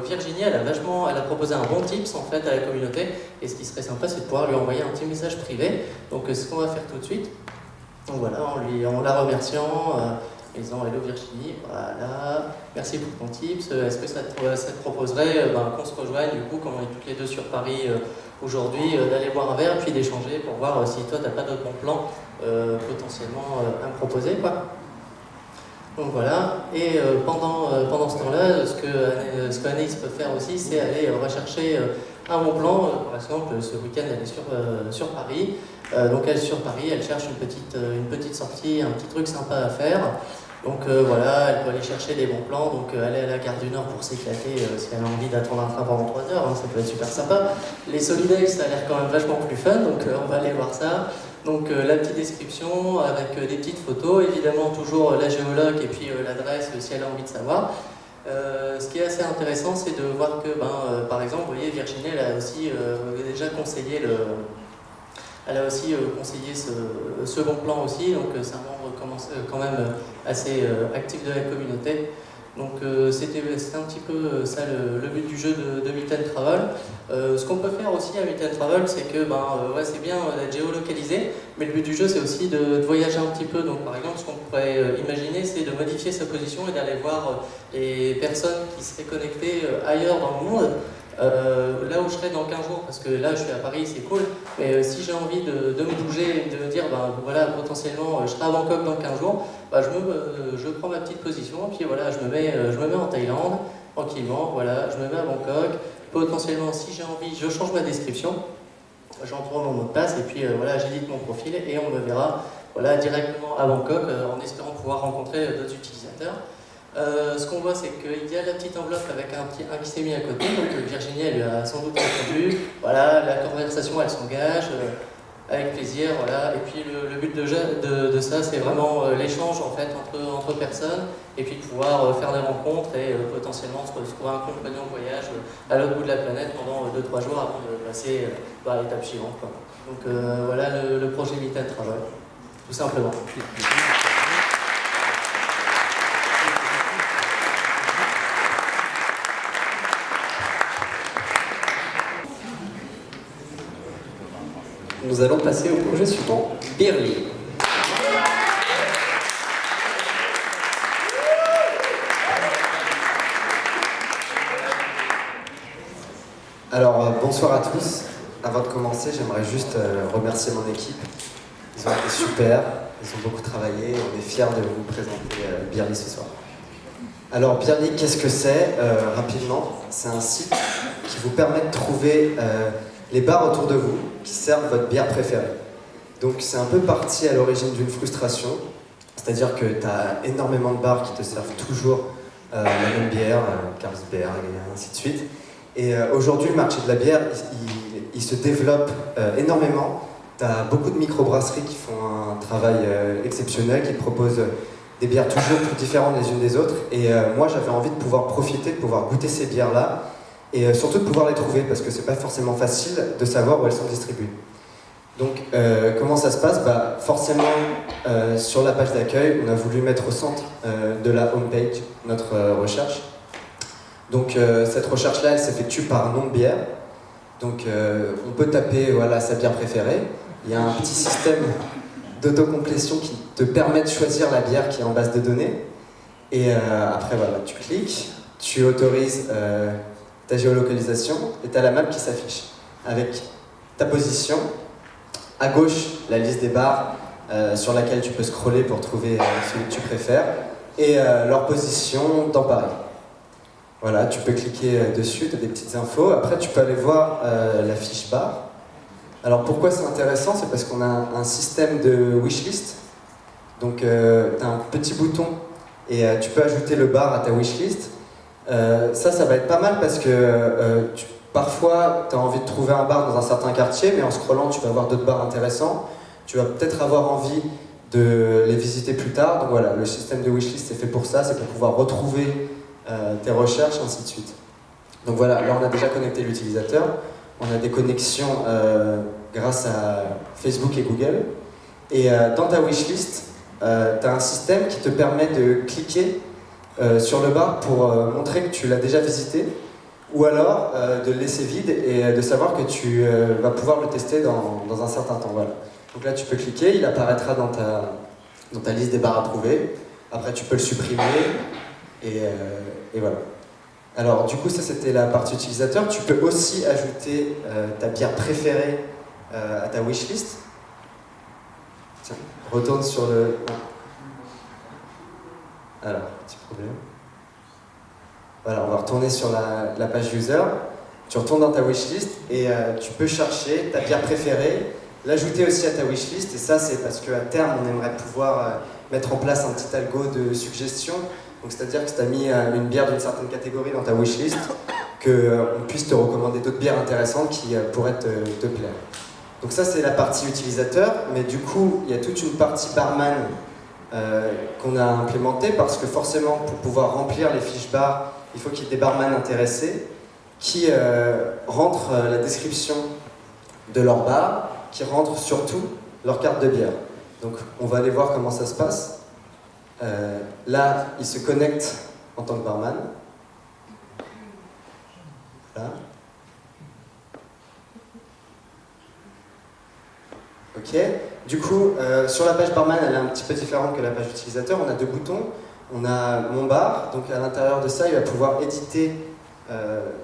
Virginie, elle a proposé un bon tips en fait à la communauté. Et ce qui serait sympa, c'est de pouvoir lui envoyer un petit message privé. Donc ce qu'on va faire tout de suite, donc voilà, en la remerciant, en disant hello Virginie, voilà, merci pour ton tips. Est-ce que ça te proposerait qu'on se rejoigne du coup, comme on est toutes les deux sur Paris aujourd'hui, d'aller boire un verre puis d'échanger pour voir si toi t'as pas d'autres bons plans potentiellement à me proposer quoi. Donc voilà, et pendant ce temps-là, ce que Anaïs peut faire aussi, c'est aller rechercher un bon plan. Par exemple, ce week-end, elle est sur Paris. Donc elle est sur Paris, elle cherche une petite sortie, un petit truc sympa à faire. Donc voilà, elle peut aller chercher des bons plans, donc aller à la gare du Nord pour s'éclater si elle a envie d'attendre un train pendant 3 heures, hein, ça peut être super sympa. Les Solidex, ça a l'air quand même vachement plus fun, donc on va aller voir ça. Donc la petite description avec des petites photos, évidemment toujours la géologue et puis l'adresse si elle a envie de savoir. Ce qui est assez intéressant, c'est de voir que, par exemple, vous voyez, Virginie, elle a aussi déjà conseillé ce bon plan aussi, donc c'est un membre quand même assez actif de la communauté. Donc c'était un petit peu ça le but du jeu de Meet and Travel. Ce qu'on peut faire aussi à Meet and Travel, c'est que c'est bien d'être géolocalisé, mais le but du jeu c'est aussi de voyager un petit peu. Donc par exemple, ce qu'on pourrait imaginer, c'est de modifier sa position et d'aller voir les personnes qui seraient connectées ailleurs dans le monde. Là où je serai dans 15 jours, parce que là je suis à Paris, c'est cool, mais si j'ai envie de me bouger et de me dire voilà, potentiellement je serai à Bangkok dans 15 jours, je prends ma petite position et puis voilà, je me mets en Thaïlande tranquillement, voilà, je me mets à Bangkok, potentiellement si j'ai envie je change ma description, j'entre mon mot de passe et puis voilà, j'édite mon profil et on me verra voilà, directement à Bangkok en espérant pouvoir rencontrer d'autres utilisateurs. Ce qu'on voit, c'est qu'il y a la petite enveloppe avec un qui s'est mis à côté, donc Virginie elle lui a sans doute répondu, voilà, la conversation elle s'engage, avec plaisir, voilà, et puis le but de ça c'est vraiment l'échange en fait entre personnes, et puis de pouvoir faire des rencontres et potentiellement se trouver un compagnon de voyage à l'autre bout de la planète pendant 2-3 jours avant de passer à l'étape suivante, quoi. Donc voilà le projet Meet and Travel, tout simplement. Nous allons passer au projet suivant, Berlin. Alors bonsoir à tous. Avant de commencer, j'aimerais juste remercier mon équipe. Ils ont été super, ils ont beaucoup travaillé. On est fiers de vous présenter Beerly ce soir. Alors Beerly, qu'est-ce que c'est? Rapidement, c'est un site qui vous permet de trouver les bars autour de vous qui servent votre bière préférée. Donc c'est un peu parti à l'origine d'une frustration, c'est-à-dire que tu as énormément de bars qui te servent toujours la même bière, Carlsberg et ainsi de suite. Et aujourd'hui, le marché de la bière, il se développe énormément. Tu as beaucoup de microbrasseries qui font un travail exceptionnel, qui proposent des bières toujours plus différentes les unes des autres. Et moi, j'avais envie de pouvoir profiter, de pouvoir goûter ces bières-là, et surtout de pouvoir les trouver, parce que c'est pas forcément facile de savoir où elles sont distribuées. Donc, comment ça se passe? Forcément, sur la page d'accueil, on a voulu mettre au centre de la homepage notre recherche. Donc, cette recherche-là, elle s'effectue par nom de bière. Donc, on peut taper sa bière préférée. Il y a un petit système d'autocomplétion qui te permet de choisir la bière qui est en base de données. Et après, tu cliques, tu autorises ta géolocalisation et tu as la map qui s'affiche avec ta position. À gauche, la liste des bars sur laquelle tu peux scroller pour trouver celui que tu préfères et leur position dans Paris. Voilà, tu peux cliquer dessus, tu as des petites infos. Après, tu peux aller voir la fiche bar. Alors pourquoi c'est intéressant? C'est parce qu'on a un système de wishlist. Donc tu as un petit bouton et tu peux ajouter le bar à ta wishlist. Ça va être pas mal parce que parfois tu as envie de trouver un bar dans un certain quartier, mais en scrollant tu vas avoir d'autres bars intéressants. Tu vas peut-être avoir envie de les visiter plus tard. Donc voilà, le système de wishlist c'est fait pour ça, c'est pour pouvoir retrouver tes recherches, ainsi de suite. Donc voilà, là on a déjà connecté l'utilisateur. On a des connexions grâce à Facebook et Google. Et dans ta wishlist, tu as un système qui te permet de cliquer sur le bar pour montrer que tu l'as déjà visité, ou alors de le laisser vide et de savoir que tu vas pouvoir le tester dans un certain temps. Voilà. Donc là tu peux cliquer, il apparaîtra dans ta liste des bars approuvés. Après tu peux le supprimer et voilà. Alors du coup ça c'était la partie utilisateur. Tu peux aussi ajouter ta bière préférée à ta wishlist. Tiens, retourne sur le... Alors, petit problème. Voilà, on va retourner sur la page user. Tu retournes dans ta wishlist et tu peux chercher ta bière préférée, l'ajouter aussi à ta wishlist. Et ça c'est parce qu'à terme on aimerait pouvoir mettre en place un petit algo de suggestion. Donc c'est-à-dire que si tu as mis une bière d'une certaine catégorie dans ta wishlist, qu'on puisse te recommander d'autres bières intéressantes qui pourraient te plaire. Donc ça c'est la partie utilisateur, mais du coup il y a toute une partie barman qu'on a implémentée parce que forcément pour pouvoir remplir les fiches bar, il faut qu'il y ait des barman intéressés qui rentrent la description de leur bar, qui rentrent surtout leur carte de bière. Donc on va aller voir comment ça se passe. Là, il se connecte en tant que barman. Voilà. Ok. Du coup, sur la page barman, elle est un petit peu différente que la page utilisateur. On a deux boutons. On a mon bar. Donc à l'intérieur de ça, il va pouvoir éditer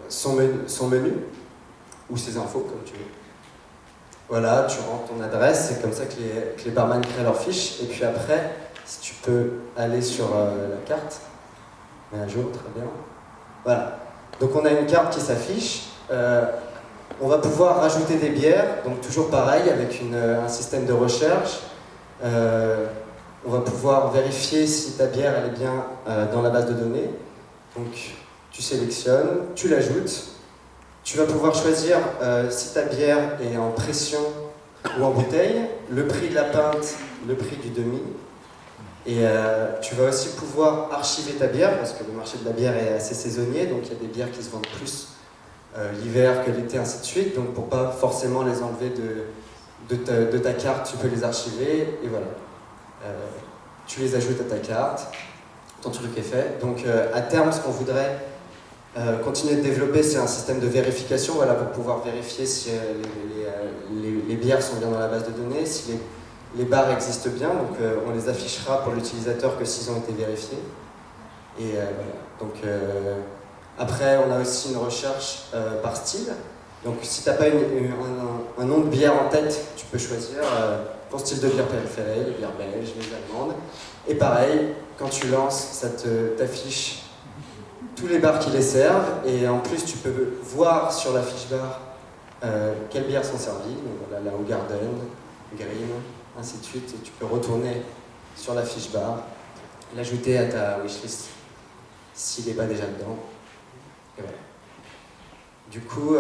son menu ou ses infos, comme tu veux. Voilà, tu rentres ton adresse. C'est comme ça que les barman créent leurs fiches. Et puis après, si tu peux aller sur la carte, mets à jour, très bien. Voilà. Donc on a une carte qui s'affiche. On va pouvoir rajouter des bières, donc toujours pareil avec un système de recherche. On va pouvoir vérifier si ta bière elle est bien dans la base de données. Donc tu sélectionnes, tu l'ajoutes. Tu vas pouvoir choisir si ta bière est en pression ou en bouteille, le prix de la pinte, le prix du demi. Et tu vas aussi pouvoir archiver ta bière, parce que le marché de la bière est assez saisonnier, donc il y a des bières qui se vendent plus l'hiver que l'été, ainsi de suite. Donc pour pas forcément les enlever de ta carte, tu peux les archiver, et voilà. Tu les ajoutes à ta carte, ton truc est fait. Donc à terme, ce qu'on voudrait continuer de développer, c'est un système de vérification, voilà, pour pouvoir vérifier si les bières sont bien dans la base de données, si les bars existent bien, donc on les affichera pour l'utilisateur que s'ils ont été vérifiés. Et voilà. Donc après, on a aussi une recherche par style. Donc si tu n'as pas un nom de bière en tête, tu peux choisir ton style de bière préféré, les bières belges, les allemandes. Et pareil, quand tu lances, ça t'affiche tous les bars qui les servent. Et en plus, tu peux voir sur la fiche bar quelles bières sont servies. Donc voilà, la Hoegaarden, Green, ainsi de suite. Et tu peux retourner sur la fiche bar, l'ajouter à ta wishlist s'il n'est pas déjà dedans. Et voilà. Du coup,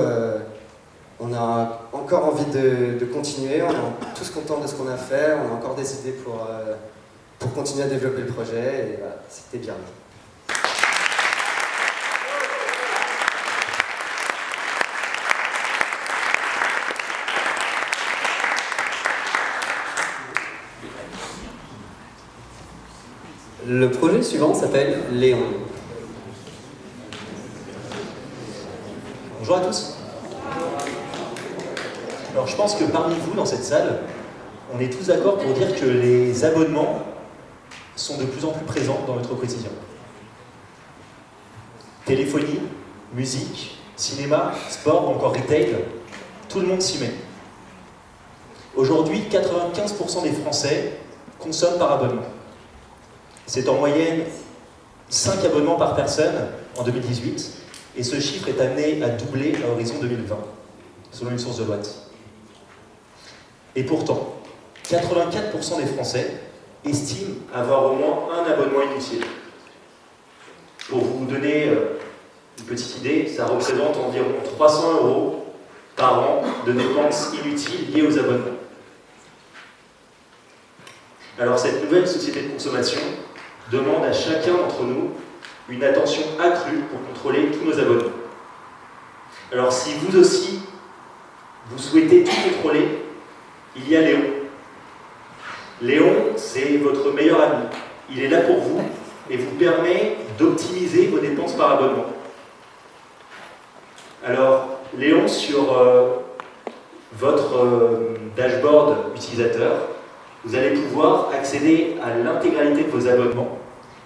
on a encore envie de continuer, on est tous contents de ce qu'on a fait, on a encore des idées pour continuer à développer le projet, et voilà, c'était bien. Le projet suivant s'appelle Léon. Bonjour à tous. Alors je pense que parmi vous dans cette salle, on est tous d'accord pour dire que les abonnements sont de plus en plus présents dans notre quotidien. Téléphonie, musique, cinéma, sport ou encore retail, tout le monde s'y met. Aujourd'hui, 95% des Français consomment par abonnement. C'est en moyenne 5 abonnements par personne en 2018, et ce chiffre est amené à doubler à horizon 2020, selon une source de Deloitte. Et pourtant, 84% des Français estiment avoir au moins un abonnement inutile. Pour vous donner une petite idée, ça représente environ 300 € par an de dépenses inutiles liées aux abonnements. Alors cette nouvelle société de consommation demande à chacun d'entre nous une attention accrue pour contrôler tous nos abonnements. Alors si vous aussi, vous souhaitez tout contrôler, il y a Léon. Léon, c'est votre meilleur ami. Il est là pour vous et vous permet d'optimiser vos dépenses par abonnement. Alors, Léon, sur votre dashboard utilisateur, vous allez pouvoir accéder à l'intégralité de vos abonnements.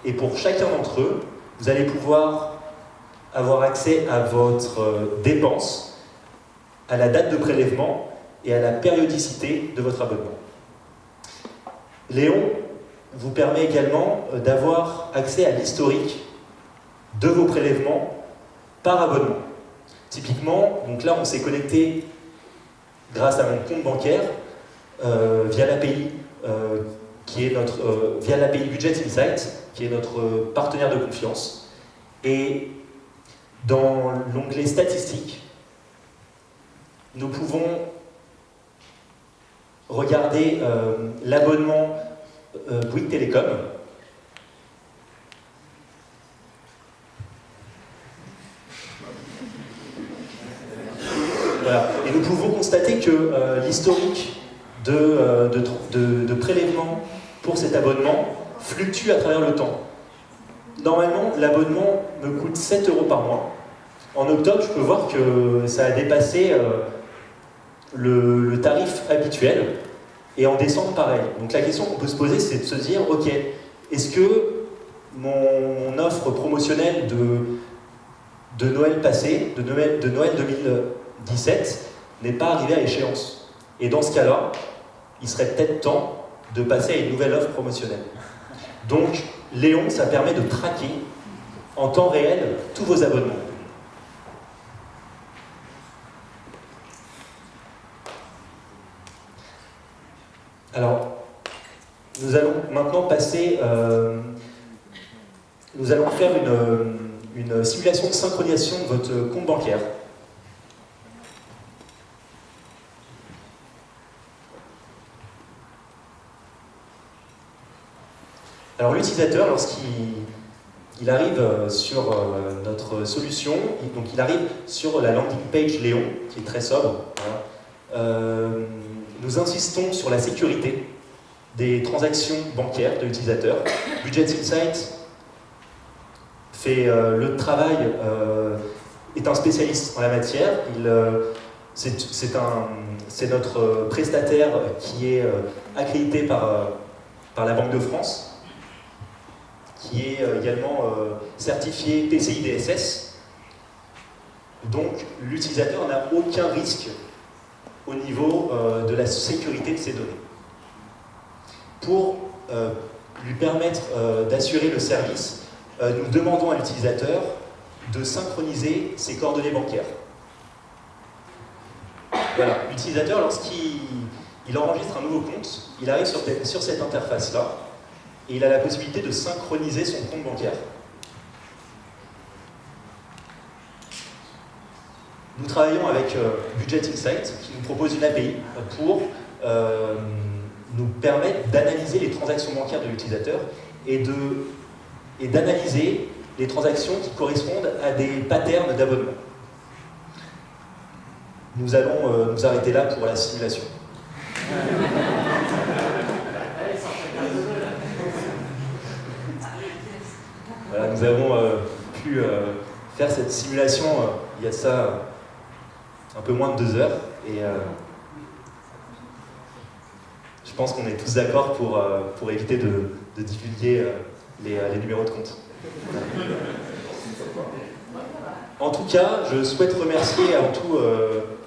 Et pour chacun d'entre eux, vous allez pouvoir avoir accès à votre dépense, à la date de prélèvement et à la périodicité de votre abonnement. Léon vous permet également d'avoir accès à l'historique de vos prélèvements par abonnement. Typiquement, donc là on s'est connecté grâce à mon compte bancaire via l'API via l'API Budget Insight, qui est notre partenaire de confiance. Et dans l'onglet statistiques, nous pouvons regarder l'abonnement Bouygues Télécom. Voilà. Et nous pouvons constater que l'historique de prélèvement pour cet abonnement fluctue à travers le temps. Normalement, l'abonnement me coûte 7 € par mois. En octobre, je peux voir que ça a dépassé le tarif habituel. Et en décembre, pareil. Donc la question qu'on peut se poser, c'est de se dire, ok, est-ce que mon offre promotionnelle de Noël passé, de Noël 2017, n'est pas arrivée à échéance? Et dans ce cas-là, il serait peut-être temps de passer à une nouvelle offre promotionnelle. Donc, Léon, ça permet de traquer en temps réel tous vos abonnements. Alors, nous allons maintenant passer... nous allons faire une simulation de synchronisation de votre compte bancaire. Alors l'utilisateur, lorsqu'il arrive sur notre solution, donc il arrive sur la landing page Léon, qui est très sobre, voilà. Nous insistons sur la sécurité des transactions bancaires de l'utilisateur. Budget Insight fait le travail, est un spécialiste en la matière. C'est notre prestataire qui est accrédité par la Banque de France, qui est également certifié PCI DSS. Donc l'utilisateur n'a aucun risque au niveau de la sécurité de ses données. Pour lui permettre d'assurer le service, nous demandons à l'utilisateur de synchroniser ses coordonnées bancaires. Voilà, l'utilisateur, lorsqu'il enregistre un nouveau compte, il arrive sur cette interface-là et il a la possibilité de synchroniser son compte bancaire. Nous travaillons avec Budget Insight qui nous propose une API pour nous permettre d'analyser les transactions bancaires de l'utilisateur et d'analyser les transactions qui correspondent à des patterns d'abonnement. Nous allons nous arrêter là pour la simulation. Voilà, nous avons pu faire cette simulation il y a de ça un peu moins de 2 heures et je pense qu'on est tous d'accord pour éviter de divulguer les numéros de compte. En tout cas, je souhaite remercier avant tout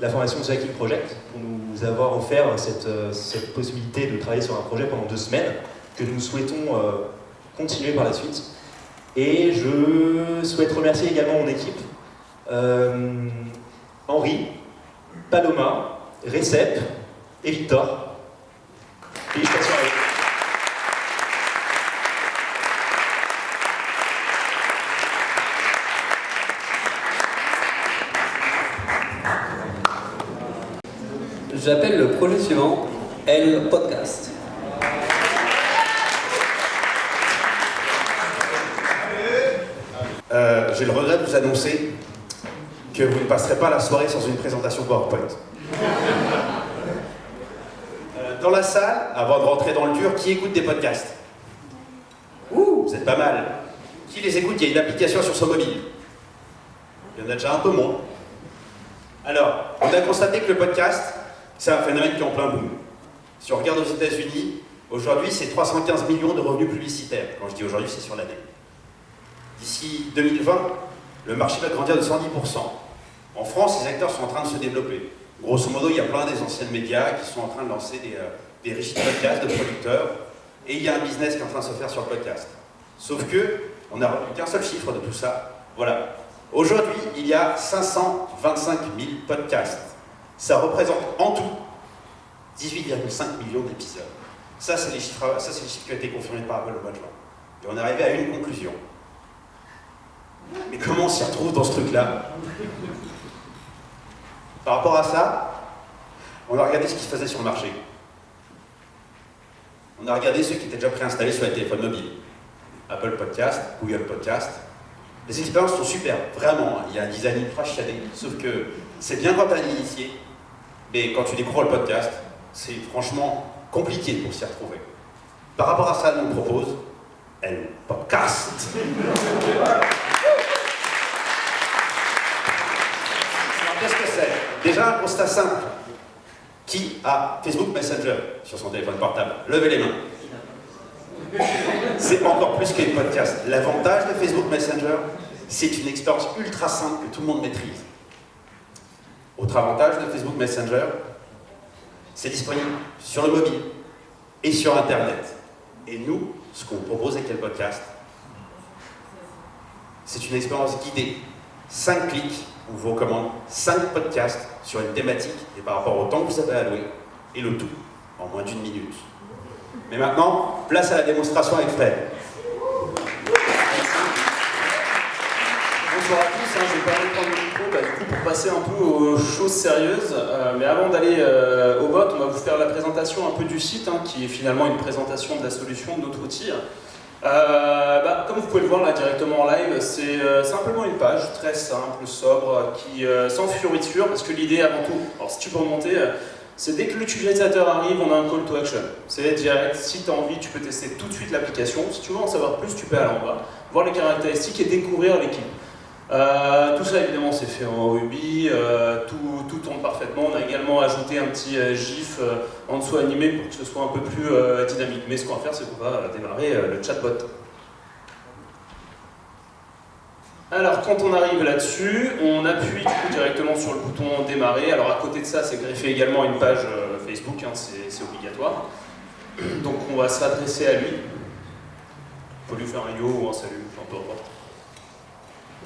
la formation de Hacking Project pour nous avoir offert cette possibilité de travailler sur un projet pendant 2 semaines que nous souhaitons continuer par la suite. Et je souhaite remercier également mon équipe, Henri, Paloma, Recep et Victor. Félicitations à eux. J'appelle le projet suivant L Podcast. J'ai le regret de vous annoncer que vous ne passerez pas la soirée sans une présentation PowerPoint. Dans la salle, avant de rentrer dans le dur, qui écoute des podcasts? Ouh, vous êtes pas mal. Qui les écoute? Il y a une application sur son mobile. Il y en a déjà un peu moins. Alors, on a constaté que le podcast, c'est un phénomène qui est en plein boom. Si on regarde aux États-Unis, aujourd'hui, c'est 315 millions de revenus publicitaires. Quand je dis aujourd'hui, c'est sur l'année. D'ici 2020, le marché va grandir de 110%. En France, les acteurs sont en train de se développer. Grosso modo, il y a plein des anciennes médias qui sont en train de lancer des riches podcasts de producteurs, et il y a un business qui est en train de se faire sur le podcast. Sauf que, on n'a retenu qu'un seul chiffre de tout ça. Voilà. Aujourd'hui, il y a 525 000 podcasts. Ça représente en tout 18,5 millions d'épisodes. Ça, c'est les chiffres qui ont été confirmés par Apple au mois de juin. Et on est arrivé à une conclusion. Mais comment on s'y retrouve dans ce truc-là? Par rapport à ça, on a regardé ce qui se faisait sur le marché. On a regardé ceux qui étaient déjà préinstallés sur les téléphones mobiles. Apple Podcast, Google Podcast. Les expériences sont super, vraiment. Il y a un design ultra chiadé. Sauf que c'est bien quand tu as l'initié, mais quand tu découvres le podcast, c'est franchement compliqué pour s'y retrouver. Par rapport à ça, nous on propose le podcast. Qu'est-ce que c'est? Déjà un constat simple. Qui a Facebook Messenger sur son téléphone portable? Levez les mains. C'est encore plus qu'un podcast. L'avantage de Facebook Messenger, c'est une expérience ultra simple que tout le monde maîtrise. Autre avantage de Facebook Messenger, c'est disponible sur le mobile et sur Internet. Et nous, ce qu'on propose avec le podcast, c'est une expérience guidée. 5 clics, on vous recommande 5 podcasts sur une thématique et par rapport au temps que vous avez alloué, et le tout en moins d'1 minute. Mais maintenant, place à la démonstration avec Fred. Bonsoir à tous, je vais pas aller prendre le micro pour passer un peu aux choses sérieuses. Mais avant d'aller au bot, on va vous faire la présentation un peu du site, qui est finalement une présentation de la solution de notre outil. Comme vous pouvez le voir là directement en live, c'est simplement une page très simple, sobre, sans fioriture, parce que l'idée avant tout, alors si tu peux remonter, c'est dès que l'utilisateur arrive, on a un call to action. C'est direct, si tu as envie, tu peux tester tout de suite l'application. Si tu veux en savoir plus, tu peux aller en bas, voir les caractéristiques et découvrir l'équipe. Tout ça évidemment c'est fait en Ruby, tout tourne parfaitement. On a également ajouté un petit GIF en dessous animé pour que ce soit un peu plus dynamique. Mais ce qu'on va faire, c'est qu'on va démarrer le chatbot. Alors quand on arrive là-dessus, on appuie du coup directement sur le bouton démarrer. Alors à côté de ça, c'est greffé également à une page Facebook, hein, c'est obligatoire. Donc on va s'adresser à lui. Il faut lui faire un yo ou un salut, peu importe.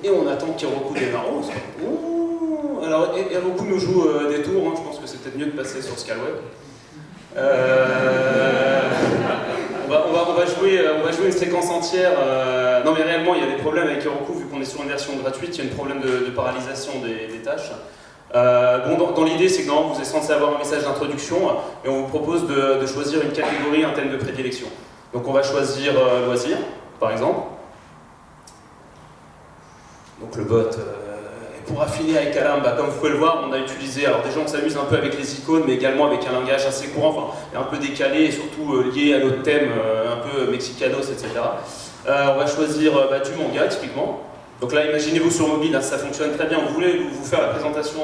Et on attend qu'Heroku démarre. Ouh, alors Heroku nous joue des tours, hein, je pense que c'est peut-être mieux de passer sur Scalweb. On va jouer une séquence entière. Non mais réellement il y a des problèmes avec Heroku vu qu'on est sur une version gratuite, il y a un problème de paralysation des tâches. Dans l'idée c'est que normalement vous êtes censé avoir un message d'introduction et on vous propose de choisir une catégorie, un thème de prédilection. Donc on va choisir loisirs par exemple. Donc le bot, et pour affiner avec Alam, comme vous pouvez le voir, on a utilisé, alors déjà on s'amuse un peu avec les icônes, mais également avec un langage assez courant, enfin un peu décalé et surtout lié à notre thème, un peu mexicanos, etc. On va choisir du manga typiquement. Donc là imaginez-vous sur mobile, hein, ça fonctionne très bien, vous voulez vous faire la présentation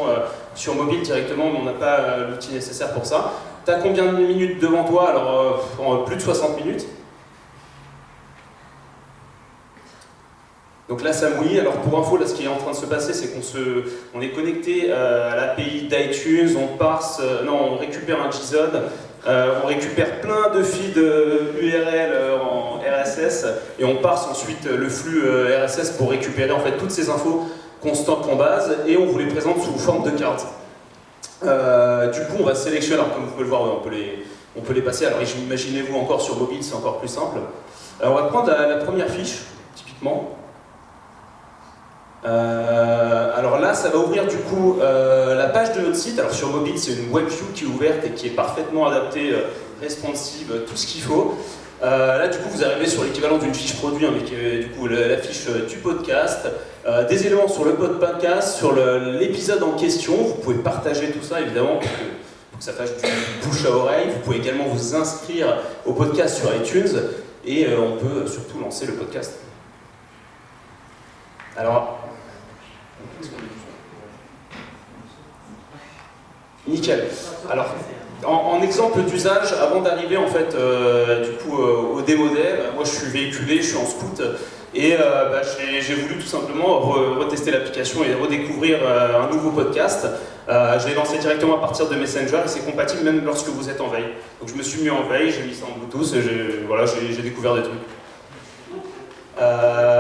sur mobile directement, mais on n'a pas l'outil nécessaire pour ça. T'as combien de minutes devant toi? Alors plus de 60 minutes. Donc là ça mouille, alors pour info, là ce qui est en train de se passer c'est qu'on est connecté à l'API d'iTunes, on récupère un JSON, on récupère plein de feeds URL en RSS et on parse ensuite le flux RSS pour récupérer en fait toutes ces infos qu'on stocke en base et on vous les présente sous forme de cartes. Du coup on va sélectionner, alors comme vous pouvez le voir on peut les passer, alors imaginez-vous encore sur mobile c'est encore plus simple. On va prendre la première fiche, typiquement. Alors là, ça va ouvrir du coup la page de notre site. Alors sur mobile, c'est une WebView qui est ouverte et qui est parfaitement adaptée, responsive, tout ce qu'il faut. Là, du coup, vous arrivez sur l'équivalent d'une fiche produit, hein, mais qui est du coup la fiche du podcast, des éléments sur le podcast, sur l'épisode en question. Vous pouvez partager tout ça, évidemment, pour que ça fasse du bouche à oreille. Vous pouvez également vous inscrire au podcast sur iTunes et on peut surtout lancer le podcast. Alors, nickel. Alors, en exemple d'usage, avant d'arriver en fait au démodèle, moi je suis véhiculé, je suis en scout et j'ai voulu tout simplement retester l'application et redécouvrir un nouveau podcast. Je l'ai lancé directement à partir de Messenger et c'est compatible même lorsque vous êtes en veille. Donc je me suis mis en veille, j'ai mis ça en Bluetooth et j'ai découvert des trucs.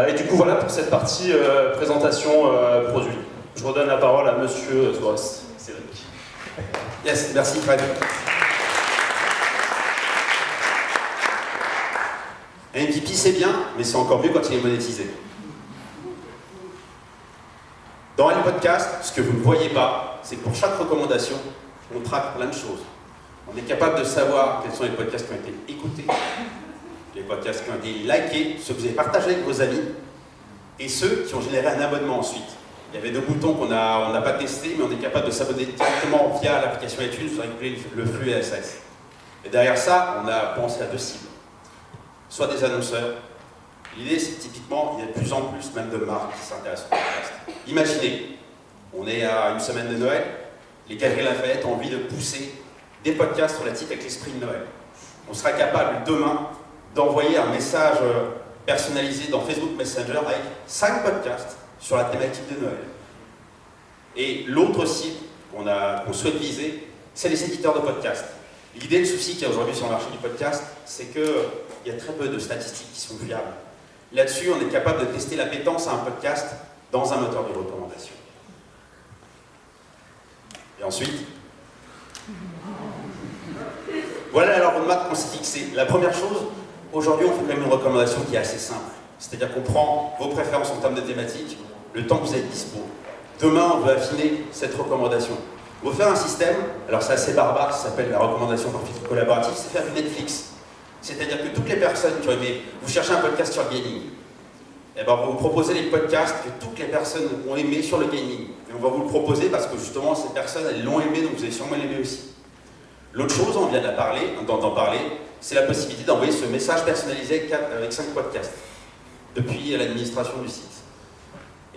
Et du coup voilà pour cette partie présentation produit. Je redonne la parole à monsieur Suarez. Cédric. Yes, merci Fred. Un MVP c'est bien, mais c'est encore mieux quand il est monétisé. Dans un podcast, ce que vous ne voyez pas, c'est que pour chaque recommandation, on traque plein de choses. On est capable de savoir quels sont les podcasts qui ont été écoutés, les podcasts qui ont été likés, ceux que vous avez partagés avec vos amis, et ceux qui ont généré un abonnement ensuite. Il y avait deux boutons qu'on n'a pas testés, mais on est capable de s'abonner directement via l'application iTunes pour récupérer le flux RSS. Et derrière ça, on a pensé à deux cibles. Soit des annonceurs. L'idée, c'est que typiquement, il y a de plus en plus même de marques qui s'intéressent au podcast. Imaginez, on est à une semaine de Noël, les Galeries Lafayette ont envie de pousser des podcasts relatifs avec l'esprit de Noël. On sera capable demain d'envoyer un message personnalisé dans Facebook Messenger avec 5 podcasts sur la thématique de Noël. Et l'autre cible qu'on souhaite viser, c'est les éditeurs de podcasts. L'idée, le souci qu'il y a aujourd'hui sur le marché du podcast, c'est qu'il y a très peu de statistiques qui sont fiables. Là-dessus, on est capable de tester l'appétence à un podcast dans un moteur de recommandation. Et ensuite, voilà la roadmap qu'on s'est fixée. La première chose, aujourd'hui, on fait quand même une recommandation qui est assez simple. C'est-à-dire qu'on prend vos préférences en termes de thématiques, le temps que vous êtes dispo. Demain, on veut affiner cette recommandation. On veut faire un système, alors c'est assez barbare, ça s'appelle la recommandation par filtre collaboratif, c'est faire du Netflix. C'est-à-dire que toutes les personnes qui ont aimé, vous cherchez un podcast sur le gaming, et ben on va vous proposer les podcasts que toutes les personnes ont aimé sur le gaming. Et on va vous le proposer parce que justement, ces personnes, elles l'ont aimé, donc vous allez sûrement l'aimer aussi. L'autre chose, on vient d'en parler, c'est la possibilité d'envoyer ce message personnalisé avec 5 podcasts depuis l'administration du site.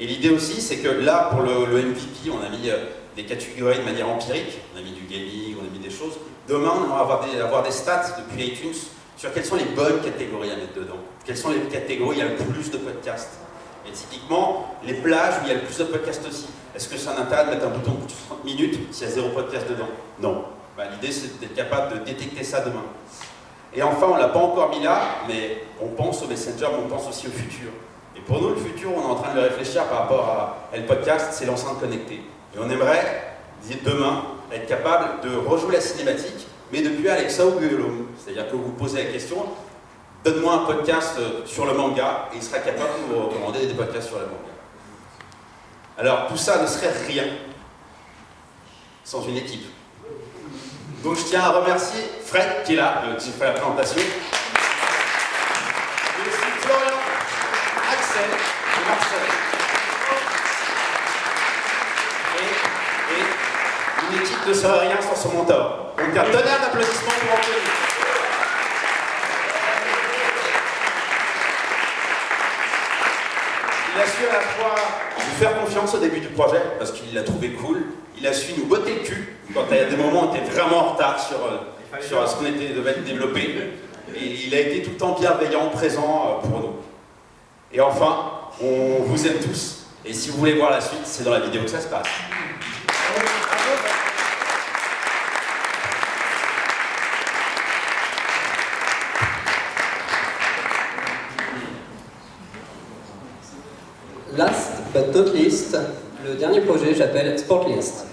Et l'idée aussi, c'est que là, pour le MVP, on a mis des catégories de manière empirique, on a mis du gaming, on a mis des choses. Demain, on va avoir des stats depuis iTunes sur quelles sont les bonnes catégories à mettre dedans, quelles sont les catégories où il y a le plus de podcasts. Et typiquement, les plages où il y a le plus de podcasts aussi. Est-ce que c'est un intérêt de mettre un bouton de 30 minutes s'il y a 0 podcast dedans? Non. Ben, l'idée, c'est d'être capable de détecter ça demain. Et enfin, on ne l'a pas encore mis là, mais on pense au Messenger, mais on pense aussi au futur. Et pour nous, le futur, on est en train de le réfléchir par rapport à le podcast, c'est l'enceinte connectée. Et on aimerait, demain, être capable de rejouer la cinématique, mais depuis Alexa ou Google Home. C'est-à-dire que vous posez la question, donne-moi un podcast sur le manga, et il sera capable de vous recommander des podcasts sur le manga. Alors, tout ça ne serait rien sans une équipe. Donc, je tiens à remercier Fred, qui est là, qui fait la présentation. Et aussi Florian, Axel et Marcel. Et une équipe ne serait rien sans son mentor. Donc, un tonnerre d'applaudissements pour Anthony. Il a su à la fois nous faire confiance au début du projet, parce qu'il l'a trouvé cool. Il a su nous botter le cul quand il y a des moments où on était vraiment en retard sur ce qu'on devait développer. Et il a été tout le temps bienveillant, présent pour nous. Et enfin, on vous aime tous. Et si vous voulez voir la suite, c'est dans la vidéo que ça se passe. Last but not least, le dernier projet j'appelle Sportlist.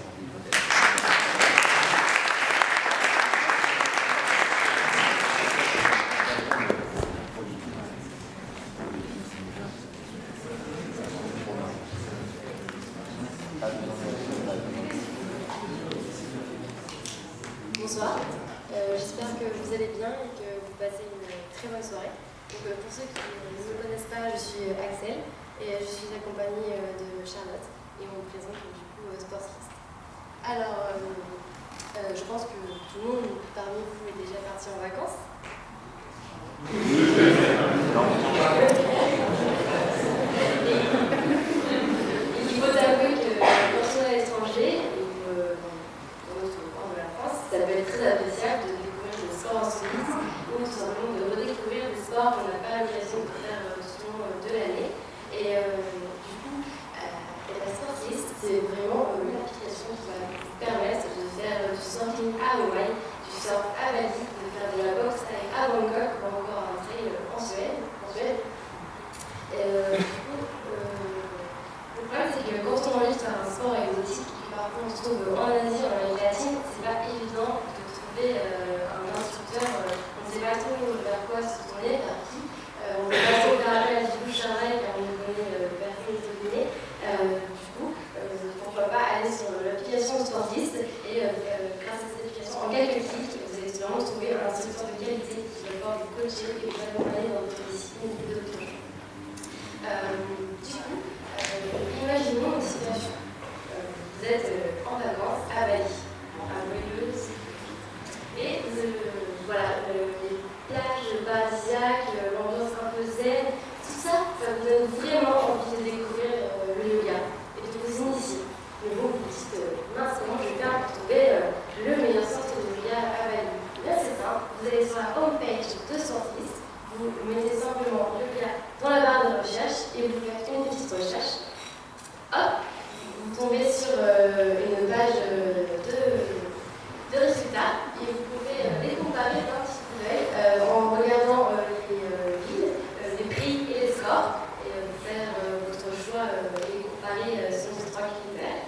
Bonsoir, j'espère que vous allez bien et que vous passez une très bonne soirée. Donc, pour ceux qui ne me connaissent pas, je suis Axel et je suis accompagnée de Charlotte et on vous présente du coup Sportlist. Alors, je pense que tout le monde parmi vous est déjà parti en vacances. Il faut avouer que quand on est à l'étranger, ça peut être très appréciable de découvrir des sports insolites ou tout simplement de redécouvrir des sports qu'on n'a pas l'occasion de faire tout au long de l'année. Et du coup, la Sportlist, c'est vraiment l'application qui va vous permettre de faire du surfing à Hawaï, du surf à Bali, de faire de la boxe à Bangkok ou encore un trail en Suède. Du coup, le problème, c'est que quand on a envie de faire un sport exotique, parfois on se trouve en Asie, en Amérique latine, c'est pas évident de trouver un instructeur, on ne sait pas trop vers quoi se tourner, vers qui. On ne peut pas trop faire appel à du bouche à oreille car on ne connaît personne de donner. Du coup, pourquoi pas aller sur l'application Sportlist et grâce à cette application, en quelques clics, vous allez sûrement trouver un instructeur de qualité qui va pouvoir vous coacher et vous accompagner dans votre discipline ou d'autres choses. Du coup, imaginons une situation. Vous êtes en vacances à Bali, à Moelleuse, et voilà, les plages paradisiaques, l'ambiance un peu zen, tout ça, ça vous donne vraiment envie de découvrir le yoga et de vous initier. Mais bon, vous dites, mince, comment je vais faire pour trouver le meilleur centre de yoga à Bali? Bien, c'est simple, vous allez sur la homepage de Sportlist, vous mettez simplement yoga dans la barre de recherche et vous faites une petite recherche. Hop! Vous tombez sur une page de résultats et vous pouvez les comparer d'un petit coup d'œil en regardant les villes, les prix et les scores et faire votre choix et les comparer selon ces 3 critères.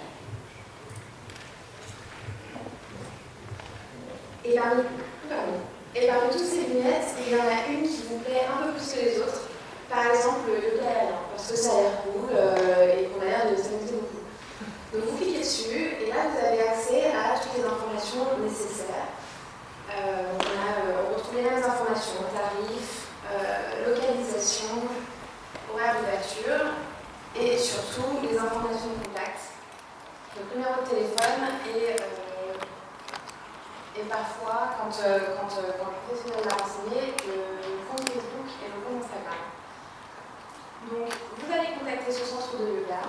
Et parmi toutes ces lunettes, il y en a une qui vous plaît un peu plus que les autres. Par exemple, le yoga aérien, parce que ça a l'air cool et qu'on a l'air de s'amuser beaucoup. Donc vous cliquez dessus et là vous avez accès à toutes les informations nécessaires. On retrouve les mêmes informations, tarifs, localisation, horaire d'ouverture et surtout les informations de contact, donc numéro de téléphone et parfois, quand le professionnel l'a renseigné, le compte Facebook et le compte Instagram. Donc vous allez contacter ce centre de yoga.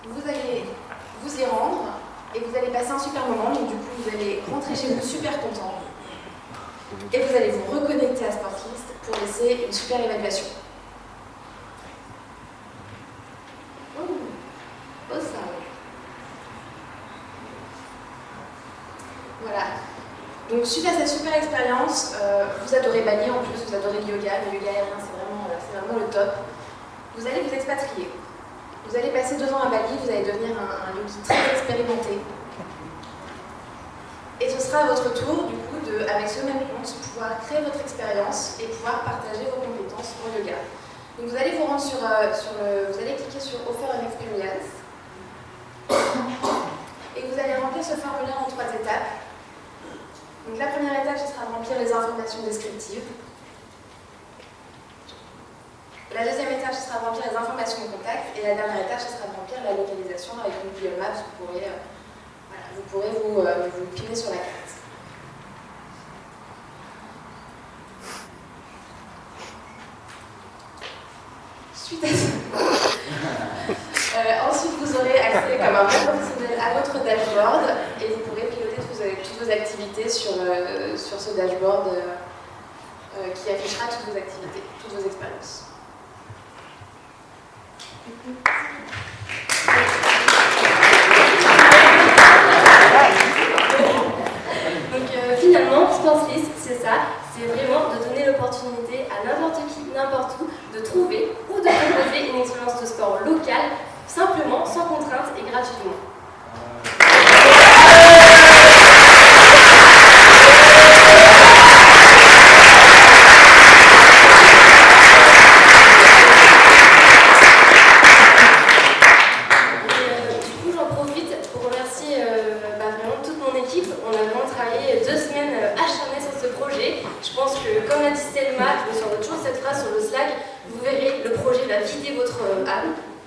Vous allez vous y rendre et vous allez passer un super moment. Donc du coup, vous allez rentrer chez vous super content. Et vous allez vous reconnecter à Sportlist pour laisser une super évaluation. Donc suite à cette super expérience, vous adorez Bali en plus, vous adorez le yoga aérien c'est vraiment le top. Vous allez vous expatrier. Vous allez passer 2 ans à Bali, vous allez devenir un yogi très expérimenté. Et ce sera à votre tour, du coup, avec ce même compte, pouvoir créer votre expérience et pouvoir partager vos compétences en yoga. Donc vous allez vous rendre vous allez cliquer sur Offer an Experience. Et vous allez remplir ce formulaire en 3 étapes. Donc la première étape, ce sera de remplir les informations descriptives. La deuxième étape, ce sera de remplir les informations de contact. Et la dernière étape, ce sera de remplir la localisation avec une Google Maps. Vous pourrez vous piler sur la carte. Suite à ça, ensuite vous aurez accès comme un vrai professionnel à votre dashboard et vous pourrez piloter toutes vos activités sur ce dashboard qui affichera toutes vos activités, toutes vos expériences. Donc finalement, SportsList, c'est ça, c'est vraiment de donner l'opportunité à n'importe qui, n'importe où, de trouver ou de proposer une expérience de sport locale, simplement, sans contrainte et gratuitement.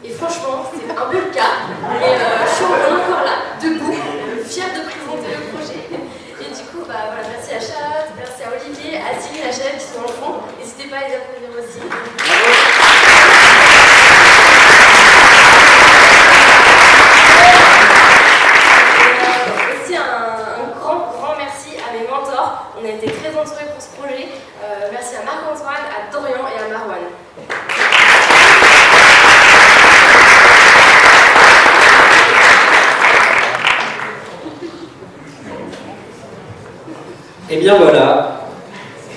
Et franchement, c'est un peu le cas, mais je suis encore là, debout, fière de présenter le projet. Et du coup, voilà, merci à Charlotte, merci à Olivier, à Cyril, à Chanel qui sont dans le fond. N'hésitez pas à les applaudir aussi. Aussi un grand merci à mes mentors. On a été très entourés pour ce projet. Merci à Marc-Antoine, à Dorian et à Marwan. Et bien voilà,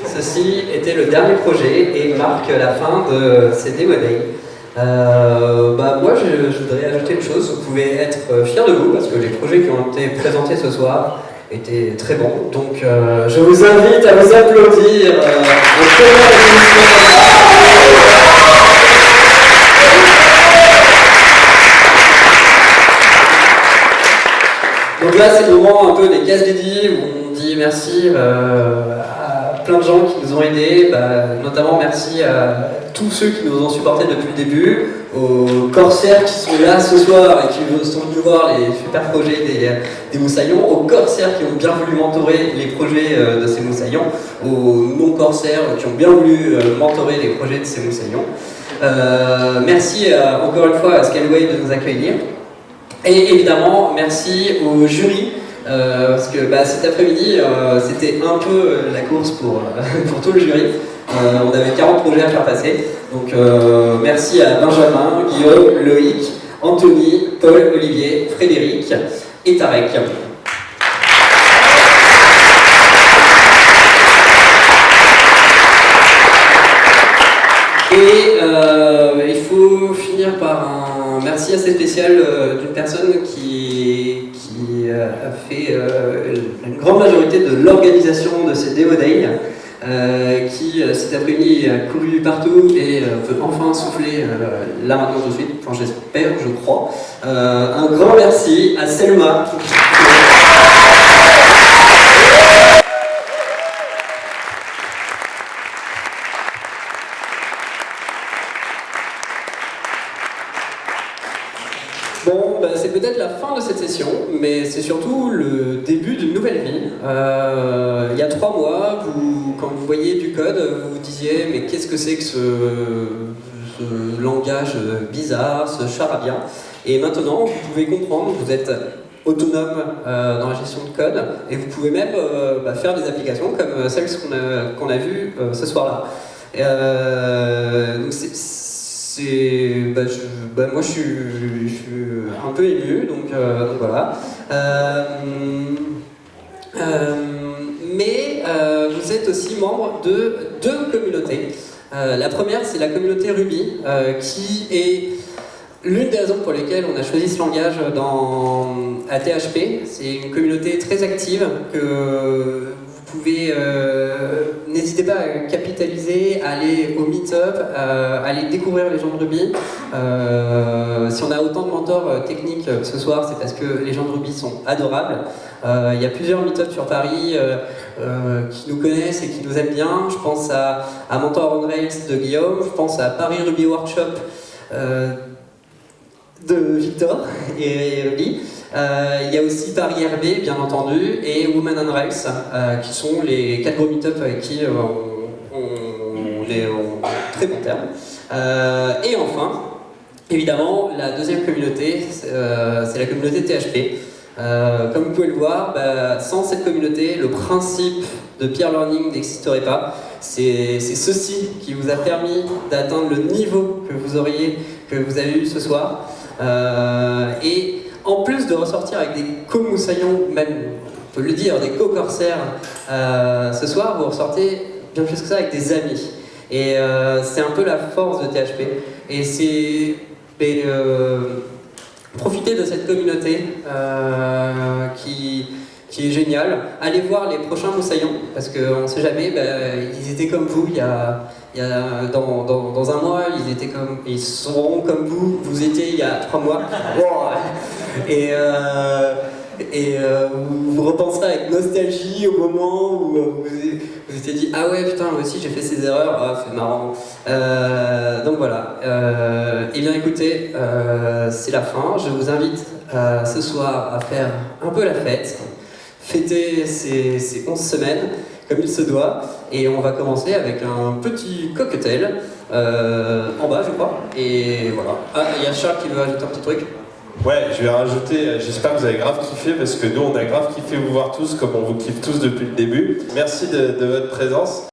ceci était le dernier projet et marque la fin de ces Demo Days. Moi je voudrais ajouter une chose, vous pouvez être fiers de vous parce que les projets qui ont été présentés ce soir étaient très bons. Donc je vous invite à vous applaudir. Donc là c'est le moment un peu des cases dédiées où on dit merci à plein de gens qui nous ont aidés, notamment merci à tous ceux qui nous ont supportés depuis le début, aux corsaires qui sont là ce soir et qui sont venus voir les super projets des moussaillons, aux corsaires qui ont bien voulu mentorer les projets de ces moussaillons, aux non-corsaires qui ont bien voulu mentorer les projets de ces moussaillons. Merci encore une fois à Scaleway de nous accueillir. Et évidemment, merci au jury, parce que cet après-midi, c'était un peu la course pour tout le jury. On avait 40 projets à faire passer. Donc merci à Benjamin, Guillaume, Loïc, Anthony, Paul, Olivier, Frédéric et Tarek. Et il faut finir par un merci assez spécial d'une personne qui a fait une grande majorité de l'organisation de ces Demo Days, qui cet après-midi a couru partout et veut enfin souffler là maintenant tout de suite, enfin j'espère, je crois. Un grand merci à Selma. Bon, c'est peut-être la fin de cette session, mais c'est surtout le début d'une nouvelle vie. Il y a 3 mois, quand vous voyez du code, vous vous disiez mais qu'est-ce que c'est que ce langage bizarre, ce charabia. Et maintenant, vous pouvez comprendre, vous êtes autonome dans la gestion de code, et vous pouvez même faire des applications comme celles qu'on a vues ce soir-là. Donc moi je suis un peu ému, donc voilà. Mais vous êtes aussi membre de 2 communautés. La première, c'est la communauté Ruby, qui est l'une des raisons pour lesquelles on a choisi ce langage à THP. C'est une communauté très active que vous pouvez, n'hésitez pas à capitaliser, à aller au meet-up, à aller découvrir les gens de Ruby. Si on a autant de mentors techniques ce soir, c'est parce que les gens de Ruby sont adorables. Il y a plusieurs meet-ups sur Paris qui nous connaissent et qui nous aiment bien. Je pense à Mentor on Rails de Guillaume, je pense à Paris Ruby Workshop de Victor et Ruby. Il y a aussi Paris RB, bien entendu, et Women on Rails, qui sont les 4 gros meet-up avec qui on est en très bon terme. Et enfin, évidemment, la deuxième communauté, c'est la communauté THP. Comme vous pouvez le voir, sans cette communauté, le principe de peer learning n'existerait pas. C'est ceci qui vous a permis d'atteindre le niveau que vous avez eu ce soir. Et en plus de ressortir avec des co-moussaillons, même, on peut le dire, des co-corsaires, ce soir, vous ressortez bien plus que ça avec des amis. Et c'est un peu la force de THP. Et c'est... profitez de cette communauté qui est géniale. Allez voir les prochains moussaillons, parce qu'on ne sait jamais, ils étaient comme vous dans un mois, ils seront comme vous étiez il y a 3 mois. Et vous repenserez avec nostalgie au moment où vous vous étiez dit « Ah ouais, putain, moi aussi j'ai fait ces erreurs, c'est marrant. » Donc voilà. Eh bien écoutez, c'est la fin. Je vous invite ce soir à faire un peu la fête, fêter ces 11 semaines comme il se doit. Et on va commencer avec un petit cocktail en bas, je crois. Et voilà. Ah, il y a Charles qui veut ajouter un petit truc. Ouais, je vais rajouter, j'espère que vous avez grave kiffé, parce que nous on a grave kiffé vous voir tous, comme on vous kiffe tous depuis le début. Merci de votre présence.